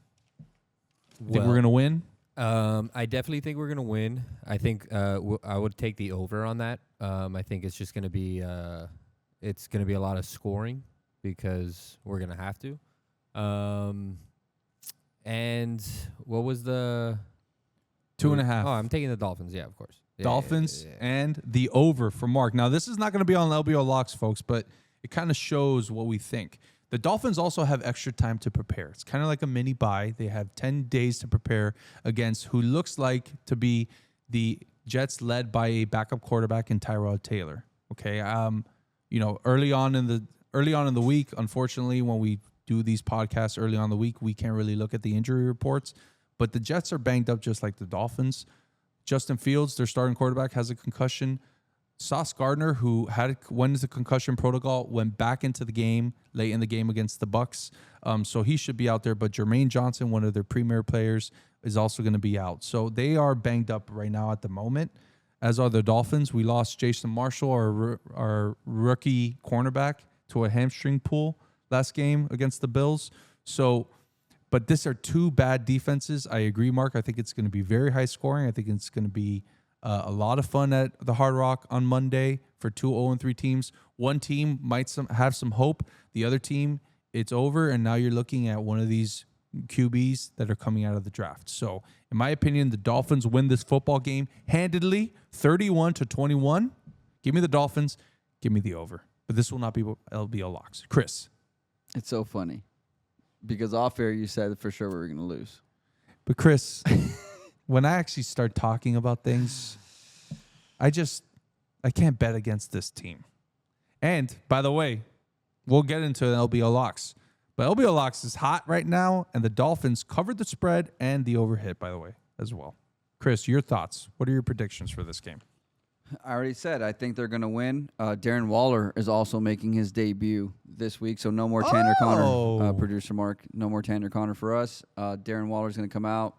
Speaker 1: Think we're going to win?
Speaker 3: I definitely think we're going to win. I think I would take the over on that. I think it's just going to be a lot of scoring because we're going to have to. And what was the
Speaker 1: 2.5?
Speaker 3: Oh, I'm taking the Dolphins. Yeah, of course.
Speaker 1: Dolphins
Speaker 3: Yeah.
Speaker 1: and the over for Mark. Now, this is not going to be on LBO Locks, folks, but it kind of shows what we think. The Dolphins also have extra time to prepare. It's kind of like a mini bye. They have 10 days to prepare against who looks like to be the Jets led by a backup quarterback in Tyrod Taylor. Okay. Early on in the week, unfortunately, when we do these podcasts early on in the week, we can't really look at the injury reports, but the Jets are banged up just like the Dolphins. Justin Fields, their starting quarterback, has a concussion. Sauce Gardner, who went into concussion protocol, went back into the game late in the game against the Bucs. So he should be out there. But Jermaine Johnson, one of their premier players, is also going to be out. So they are banged up right now at the moment, as are the Dolphins. We lost Jason Marshall, our rookie cornerback, to a hamstring pull last game against the Bills. So, but these are two bad defenses. I agree, Mark. I think it's going to be very high scoring. I think it's going to be a lot of fun at the Hard Rock on Monday for two 0-3 teams. One team might have some hope. The other team, it's over, and now you're looking at one of these QBs that are coming out of the draft. So, in my opinion, the Dolphins win this football game handedly, 31-21. Give me the Dolphins. Give me the over. But this will not be LBO Locks. Chris.
Speaker 2: It's so funny because off air you said for sure we were going to lose.
Speaker 1: But Chris, when I actually start talking about things, I can't bet against this team. And by the way, we'll get into an LBO Locks. But LBO Locks is hot right now, and the Dolphins covered the spread and the overhit, by the way, as well. Chris, your thoughts. What are your predictions for this game?
Speaker 2: I already said I think they're going to win. Darren Waller is also making his debut this week, so no more Tanner Connor, producer Mark. No more Tanner Connor for us. Darren Waller is going to come out.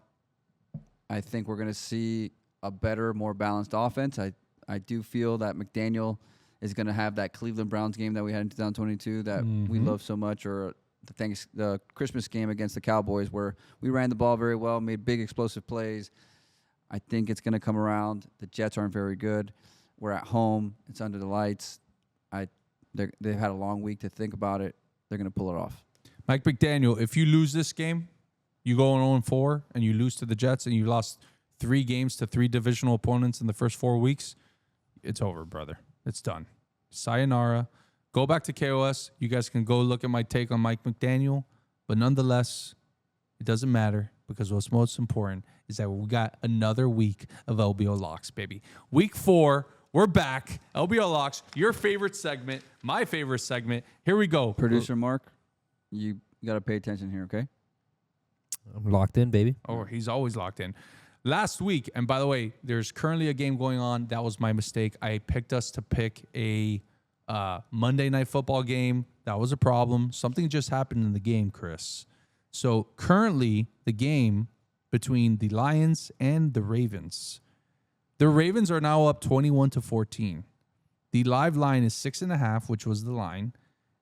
Speaker 2: I think we're going to see a better, more balanced offense. I do feel that McDaniel is going to have that Cleveland Browns game that we had in 2022 that we love so much, or the Christmas game against the Cowboys where we ran the ball very well, made big explosive plays. I think it's going to come around. The Jets aren't very good. We're at home. It's under the lights. They've had a long week to think about it. They're going to pull it off.
Speaker 1: Mike McDaniel, if you lose this game, you go 0-4 and you lose to the Jets and you lost 3 games to 3 divisional opponents in the first 4 weeks, it's over, brother. It's done. Sayonara. Go back to KOS. You guys can go look at my take on Mike McDaniel. But nonetheless, it doesn't matter because what's most important is that we got another week of LBO Locks, baby. Week 4, we're back. LBO Locks, your favorite segment, my favorite segment. Here we go.
Speaker 2: Producer Mark, you got to pay attention here, okay?
Speaker 3: I'm locked in, baby.
Speaker 1: Oh, he's always locked in. Last week, and by the way, there's currently a game going on. That was my mistake. I picked us to pick a Monday Night Football game. That was a problem. Something just happened in the game, Chris. So currently, the game between the Lions and the Ravens. The Ravens are now up 21-14. The live line is 6.5, which was the line,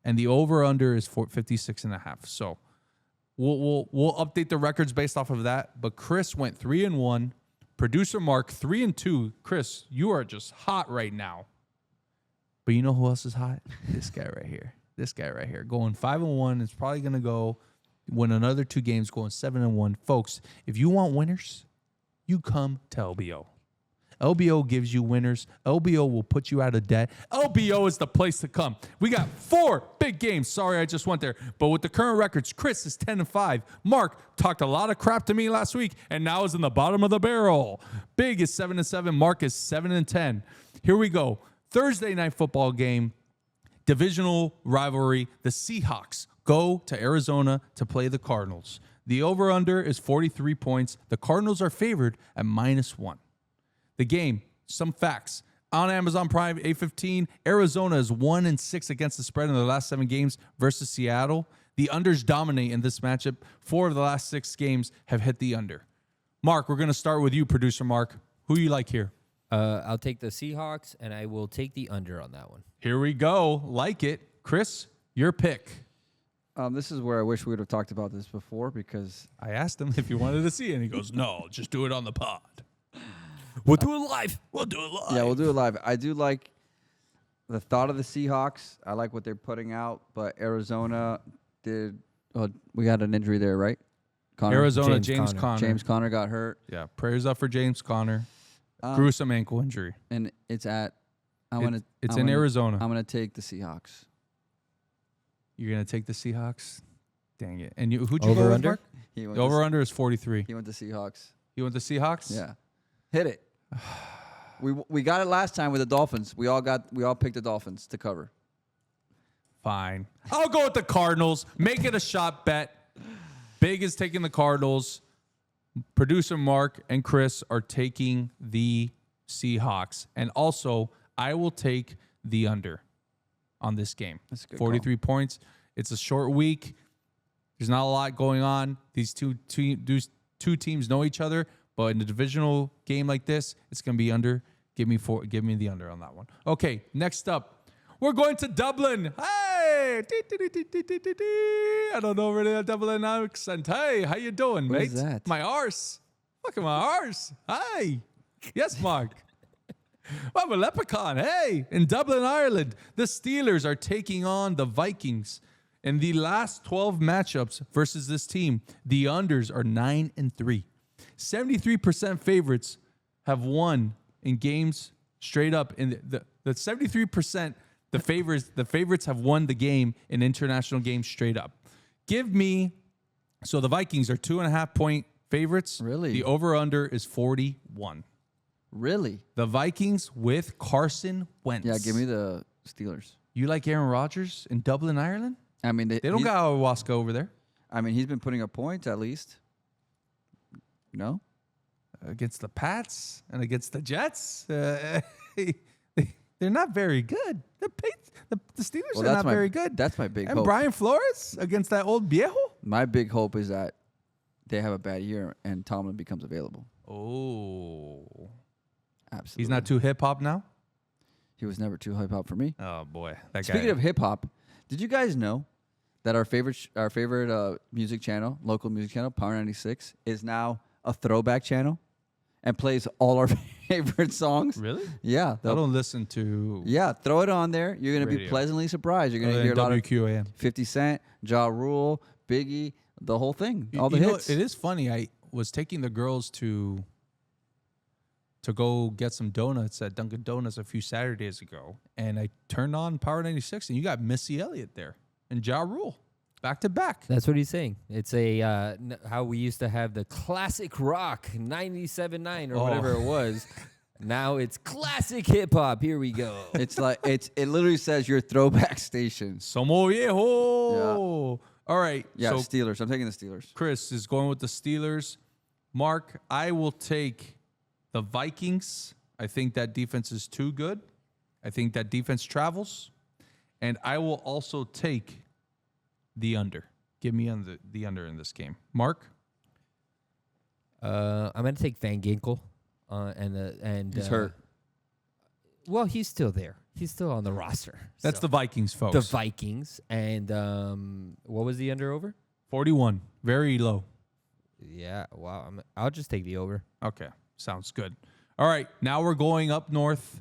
Speaker 1: and the over/under is 56.5. So we'll update the records based off of that. But Chris went 3-1. Producer Mark 3-2. Chris, you are just hot right now. But you know who else is hot? This guy right here. This guy right here. Going 5-1. It's probably going to go win another 2 games, going 7-1. Folks, if you want winners, you come to LBO. LBO gives you winners. LBO will put you out of debt. LBO is the place to come. We got 4 big games. Sorry, I just went there. But with the current records, Chris is 10-5. Mark talked a lot of crap to me last week, and now is in the bottom of the barrel. Big is 7-7. Mark is 7-10. Here we go. Thursday night football game, divisional rivalry. The Seahawks go to Arizona to play the Cardinals. The over-under is 43 points. The Cardinals are favored at -1. The game, some facts. On Amazon Prime, 8:15, Arizona is 1-6 against the spread in the last 7 games versus Seattle. The unders dominate in this matchup. 4 of the last 6 games have hit the under. Mark, we're going to start with you, producer Mark. Who you like here?
Speaker 3: I'll take the Seahawks, and I will take the under on that one.
Speaker 1: Here we go. Like it. Chris, your pick.
Speaker 2: This is where I wish we would have talked about this before because
Speaker 1: I asked him if he wanted to see it, and he goes, no, just do it on the pod.
Speaker 3: We'll do it live.
Speaker 1: We'll do it live.
Speaker 2: Yeah, we'll do it live. I do like the thought of the Seahawks. I like what they're putting out, but Arizona did. We got an injury there, right? Connor?
Speaker 1: Arizona, James Conner.
Speaker 2: James Conner got hurt.
Speaker 1: Yeah, prayers up for James Conner. Gruesome ankle injury.
Speaker 2: And it's at.
Speaker 1: It's in Arizona.
Speaker 2: I'm gonna take the Seahawks.
Speaker 1: You're gonna take the Seahawks. Dang it! And who'd you
Speaker 3: Over
Speaker 1: go with,
Speaker 3: under?
Speaker 1: Mark? The over under is 43.
Speaker 2: He went to Seahawks.
Speaker 1: You went to Seahawks?
Speaker 2: Yeah, hit it. We got it last time with the Dolphins. We all picked the Dolphins to cover.
Speaker 1: Fine. I'll go with the Cardinals. Make it a shot bet. Big is taking the Cardinals. Producer Mark and Chris are taking the Seahawks. And also, I will take the under on this game.
Speaker 2: That's a good
Speaker 1: 43 points. It's a short week. There's not a lot going on. These two teams know each other, but in a divisional game like this, it's going to be under. Give me the under on that one. Okay, next up, we're going to Dublin. Hey! Hey, I don't know really a double N accent. Hey, how you doing,
Speaker 2: What
Speaker 1: mate?
Speaker 2: is that?
Speaker 1: My arse. Look at my arse. Hi. Yes, Mark. I'm a leprechaun. Hey, in Dublin, Ireland, the Steelers are taking on the Vikings. In the last 12 matchups versus this team, the unders are 9-3. 73% favorites have won in games straight up. In the 73%, the favorites have won the game in international games straight up. So the Vikings are 2.5 point favorites.
Speaker 2: Really?
Speaker 1: The over-under is 41.
Speaker 2: Really?
Speaker 1: The Vikings with Carson Wentz.
Speaker 2: Yeah, give me the Steelers.
Speaker 1: You like Aaron Rodgers in Dublin, Ireland?
Speaker 2: I mean,
Speaker 1: They don't got ayahuasca over there
Speaker 2: I mean, he's been putting up points at least. No?
Speaker 1: against the Pats and against the Jets. They're not very good. The Steelers are not very good.
Speaker 2: That's my big
Speaker 1: And
Speaker 2: hope.
Speaker 1: Brian Flores against that old viejo?
Speaker 2: My big hope is that they have a bad year and Tomlin becomes available.
Speaker 1: Oh.
Speaker 2: Absolutely.
Speaker 1: He's not too hip-hop now?
Speaker 2: He was never too hip hop for me.
Speaker 1: Oh, boy. That
Speaker 2: Speaking
Speaker 1: guy.
Speaker 2: of hip hop, did you guys know that our favorite music channel, local music channel, Power 96, is now a throwback channel and plays all our favorite songs?
Speaker 1: Really?
Speaker 2: Yeah.
Speaker 1: I don't listen to
Speaker 2: Yeah, throw it on there. You're going to be
Speaker 1: Radio.
Speaker 2: pleasantly surprised. You're going to hear a lot of
Speaker 1: WQAM.
Speaker 2: 50 Cent, Ja Rule, Biggie, the whole thing, all the
Speaker 1: You know,
Speaker 2: hits.
Speaker 1: it is funny. I was taking the girls to go get some donuts at Dunkin' Donuts a few Saturdays ago, and I turned on Power 96, and you got Missy Elliott there and Ja Rule back to back.
Speaker 3: That's what he's saying. It's a how we used to have the classic rock 97.9 or whatever it was. Now it's classic hip hop. Here we go.
Speaker 2: It's like it literally says your throwback station.
Speaker 1: Somos viejo. All right.
Speaker 2: Yeah,
Speaker 1: So
Speaker 2: Steelers. I'm taking the Steelers.
Speaker 1: Chris is going with the Steelers. Mark, I will take the Vikings. I think that defense is too good. I think that defense travels. And I will also take the under. Give me on the under in this game. Mark?
Speaker 3: I'm gonna take Van Ginkel, and
Speaker 2: He's hurt.
Speaker 3: Well, he's still there. He's still on the roster.
Speaker 1: That's
Speaker 3: So,
Speaker 1: the Vikings, folks.
Speaker 3: the Vikings. And what was the under over?
Speaker 1: 41. Very low.
Speaker 3: Yeah. Wow. I'll just take the over.
Speaker 1: Okay. Sounds good. All right. Now we're going up north,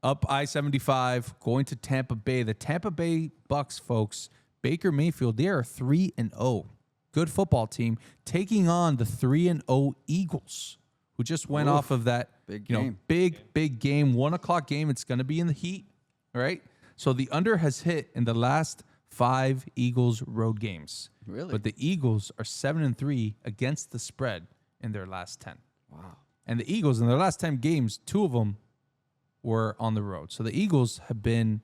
Speaker 1: up I-75, going to Tampa Bay. The Tampa Bay Bucks, folks, Baker Mayfield, they are 3-0. Good football team, taking on the 3-0 Eagles, who just went off of that
Speaker 2: Big
Speaker 1: you know,
Speaker 2: game.
Speaker 1: big game, 1 o'clock game. It's going to be in the heat, all right? So the under has hit in the last 5 Eagles road games.
Speaker 2: Really?
Speaker 1: But the Eagles are 7-3 against the spread in their last 10.
Speaker 2: Wow.
Speaker 1: And the Eagles, in their last 10 games, 2 of them were on the road. So the Eagles have been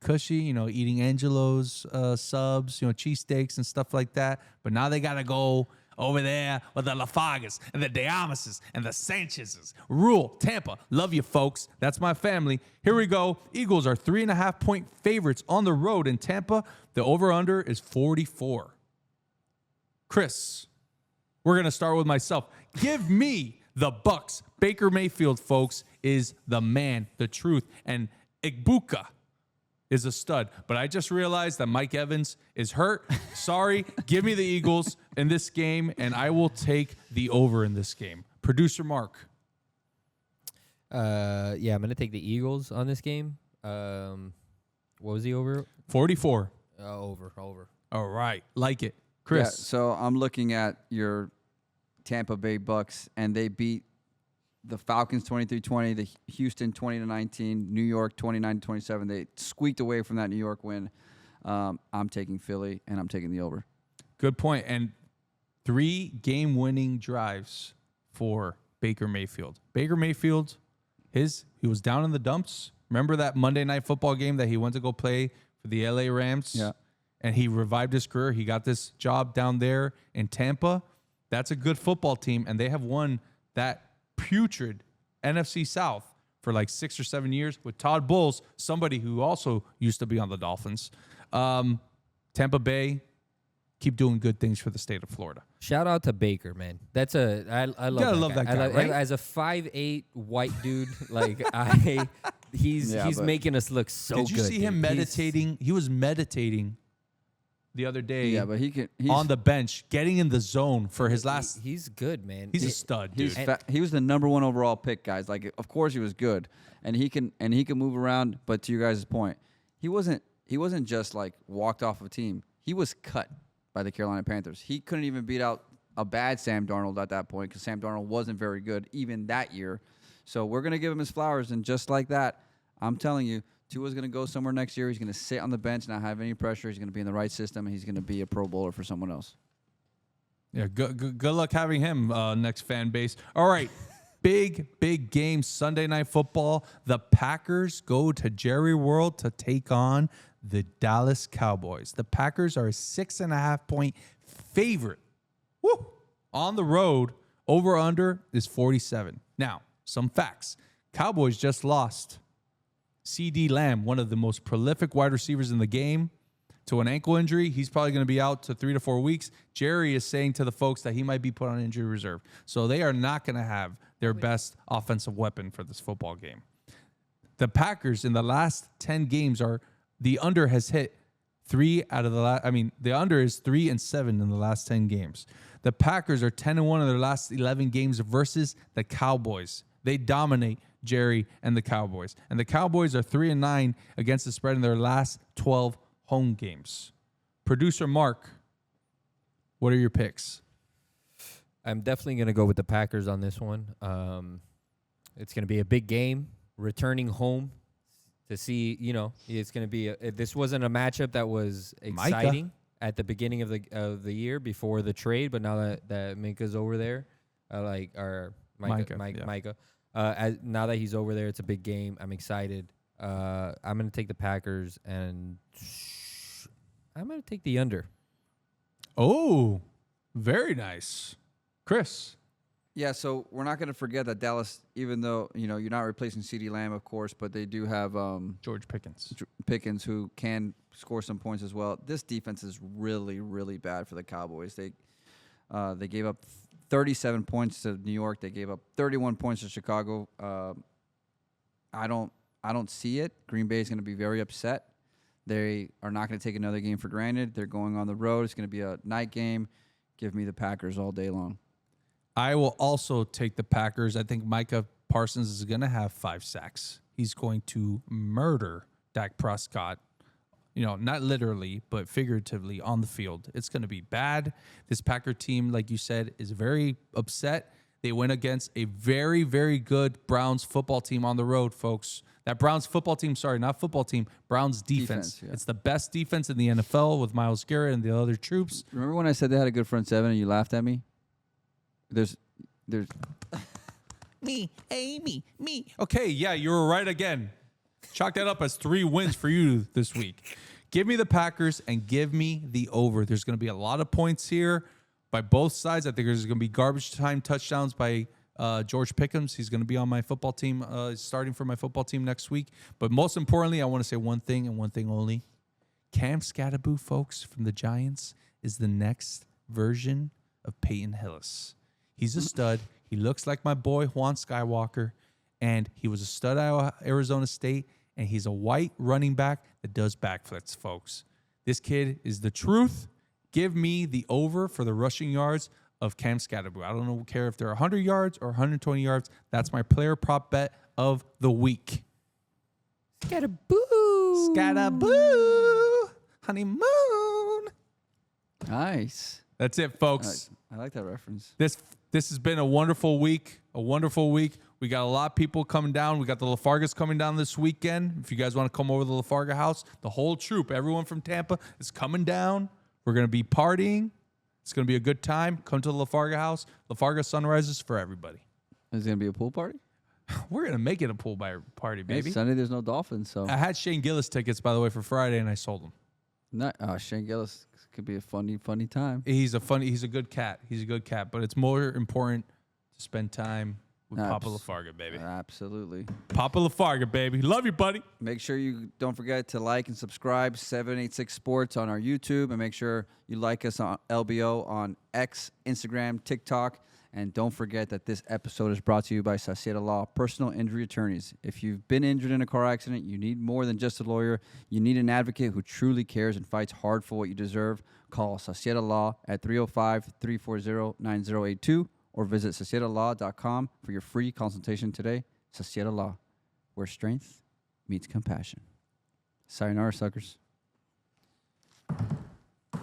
Speaker 1: cushy, eating Angelo's subs, cheesesteaks and stuff like that. But now they got to go over there with the Lafagas and the Diamases and the Sanchez's. Rule, Tampa. Love you, folks. That's my family. Here we go. Eagles are 3.5 point favorites on the road in Tampa. The over-under is 44. Chris, we're going to start with myself. Give me the Bucks. Baker Mayfield, folks, is the man, the truth. And Igbuka is a stud. But I just realized that Mike Evans is hurt. Sorry. Give me the Eagles in this game, and I will take the over in this game. Producer Mark.
Speaker 3: Yeah, I'm gonna take the Eagles on this game. What was the over?
Speaker 1: 44.
Speaker 3: Over.
Speaker 1: All right. Like it.
Speaker 2: Yeah,
Speaker 1: Chris.
Speaker 2: so I'm looking at your Tampa Bay Bucks, and they beat the Falcons 23-20, the Houston 20-19, New York 29-27. They squeaked away from that New York win. I'm taking Philly, and I'm taking the over.
Speaker 1: Good point. And 3 game-winning drives for Baker Mayfield. Baker Mayfield, he was down in the dumps. Remember that Monday Night Football game that he went to go play for the LA Rams?
Speaker 2: Yeah.
Speaker 1: And he revived his career. He got this job down there in Tampa. That's a good football team, and they have won that putrid NFC South for like 6 or 7 years with Todd Bowles, somebody who also used to be on the Dolphins. Tampa Bay, keep doing good things for the state of Florida.
Speaker 3: Shout out to Baker, man. That's I love.
Speaker 1: gotta love that guy, right?
Speaker 3: As a 5'8" white dude, like he's
Speaker 2: Yeah, but-
Speaker 3: making us look so
Speaker 1: Did you
Speaker 3: good.
Speaker 1: see him
Speaker 3: dude. He's-
Speaker 1: meditating? He was meditating the other day
Speaker 2: Yeah, but he's
Speaker 1: on the bench, getting in the zone for his last.
Speaker 3: He's good, man.
Speaker 1: He's a stud, dude.
Speaker 2: He was the number 1 overall pick, guys. Like, of course he was good, and he can move around. But to your guys' point, he wasn't just like walked off of a team. He was cut by the Carolina Panthers. He couldn't even beat out a bad Sam Darnold at that point because Sam Darnold wasn't very good even that year. So we're gonna give him his flowers, and just like that, I'm telling you, Tua's going to go somewhere next year. He's going to sit on the bench, not have any pressure. He's going to be in the right system, and he's going to be a Pro Bowler for someone else.
Speaker 1: Yeah, good luck having him next fan base. All right, big game Sunday Night Football. The Packers go to Jerry World to take on the Dallas Cowboys. The Packers are a 6.5-point favorite. Woo! On the road, over under is 47. Now, some facts. Cowboys just lost CD Lamb, one of the most prolific wide receivers in the game, to an ankle injury. He's probably going to be out to 3 to 4 weeks. Jerry is saying to the folks that he might be put on injury reserve. So they are not going to have their best offensive weapon for this football game. The Packers in the last 10 games the under has hit 3 out of the last. I mean, the under is 3-7 in the last 10 games. The Packers are 10-1 in their last 11 games versus the Cowboys. They dominate Jerry and the Cowboys. And the Cowboys are 3-9 against the spread in their last 12 home games. Producer Mark, what are your picks?
Speaker 3: I'm definitely going to go with the Packers on this one. It's going to be a big game, returning home to see, it's going to be this wasn't a matchup that was exciting at the beginning of the year before the trade, but now that Minka's over there, Micah. Now that he's over there, it's a big game. I'm excited. I'm going to take the Packers, and I'm going to take the under.
Speaker 1: Oh, very nice. Chris.
Speaker 2: Yeah, so we're not going to forget that Dallas, even though, you're not replacing CeeDee Lamb, of course, but they do have
Speaker 1: George Pickens.
Speaker 2: Pickens, who can score some points as well. This defense is really, really bad for the Cowboys. They gave up 37 points to New York. They gave up 31 points to Chicago. I don't see it. Green Bay is going to be very upset. They are not going to take another game for granted. They're going on the road. It's going to be a night game. Give me the Packers all day long.
Speaker 1: I will also take the Packers. I think Micah Parsons is going to have 5 sacks. He's going to murder Dak Prescott. Not literally, but figuratively on the field. It's going to be bad. This Packer team, like you said, is very upset. They went against a very, very good Browns football team on the road, folks. That Browns football team, not football team, Browns defense.
Speaker 2: Yeah.
Speaker 1: It's the best defense in the NFL with Myles Garrett and the other troops.
Speaker 2: Remember when I said they had a good front seven and you laughed at me? There's
Speaker 1: me. Okay, yeah, you were right again. Chalk that up as 3 wins for you this week. Give me the Packers and give me the over. There's going to be a lot of points here by both sides. I think there's going to be garbage time touchdowns by George Pickens. He's going to be on my football team, starting for my football team next week. But most importantly, I want to say one thing and one thing only. Cam Scatterboo, folks, from the Giants is the next version of Peyton Hillis. He's a stud. He looks like my boy Juan Skywalker, and he was a stud at Arizona State, and he's a white running back that does backflips, folks. This kid is the truth. Give me the over for the rushing yards of Cam Scatterboo. I don't care if they're 100 yards or 120 yards. That's my player prop bet of the week.
Speaker 3: Scatterboo.
Speaker 1: Scatterboo. Honeymoon.
Speaker 2: nice.
Speaker 1: That's it, folks.
Speaker 2: I like that reference.
Speaker 1: This has been a wonderful week. We got a lot of people coming down. We got the Lafargas coming down this weekend. If you guys want to come over to the Lafarga house, the whole troop, everyone from Tampa is coming down. We're going to be partying. It's going to be a good time. Come to the Lafarga house. Lafarga sunrises for everybody.
Speaker 2: Is it going to be a pool party?
Speaker 1: We're going to make it a pool party, baby.
Speaker 2: Hey, Sunday there's no Dolphins, so.
Speaker 1: I had Shane Gillis tickets, by the way, for Friday, and I sold them.
Speaker 2: Shane Gillis could be a funny time.
Speaker 1: He's a good cat. But it's more important to spend time with Papa Lafarga, baby.
Speaker 2: Absolutely.
Speaker 1: Papa Lafarga, baby. Love you, buddy.
Speaker 2: Make sure you don't forget to like and subscribe 786 Sports on our YouTube, and make sure you like us on LBO on X, Instagram, TikTok, And don't forget that this episode is brought to you by Sasieta Law, personal injury attorneys. If you've been injured in a car accident, you need more than just a lawyer. You need an advocate who truly cares and fights hard for what you deserve. Call Sasieta Law at 305-340-9082 or visit sasietalaw.com for your free consultation today. Sasieta Law, where strength meets compassion. Sayonara, suckers.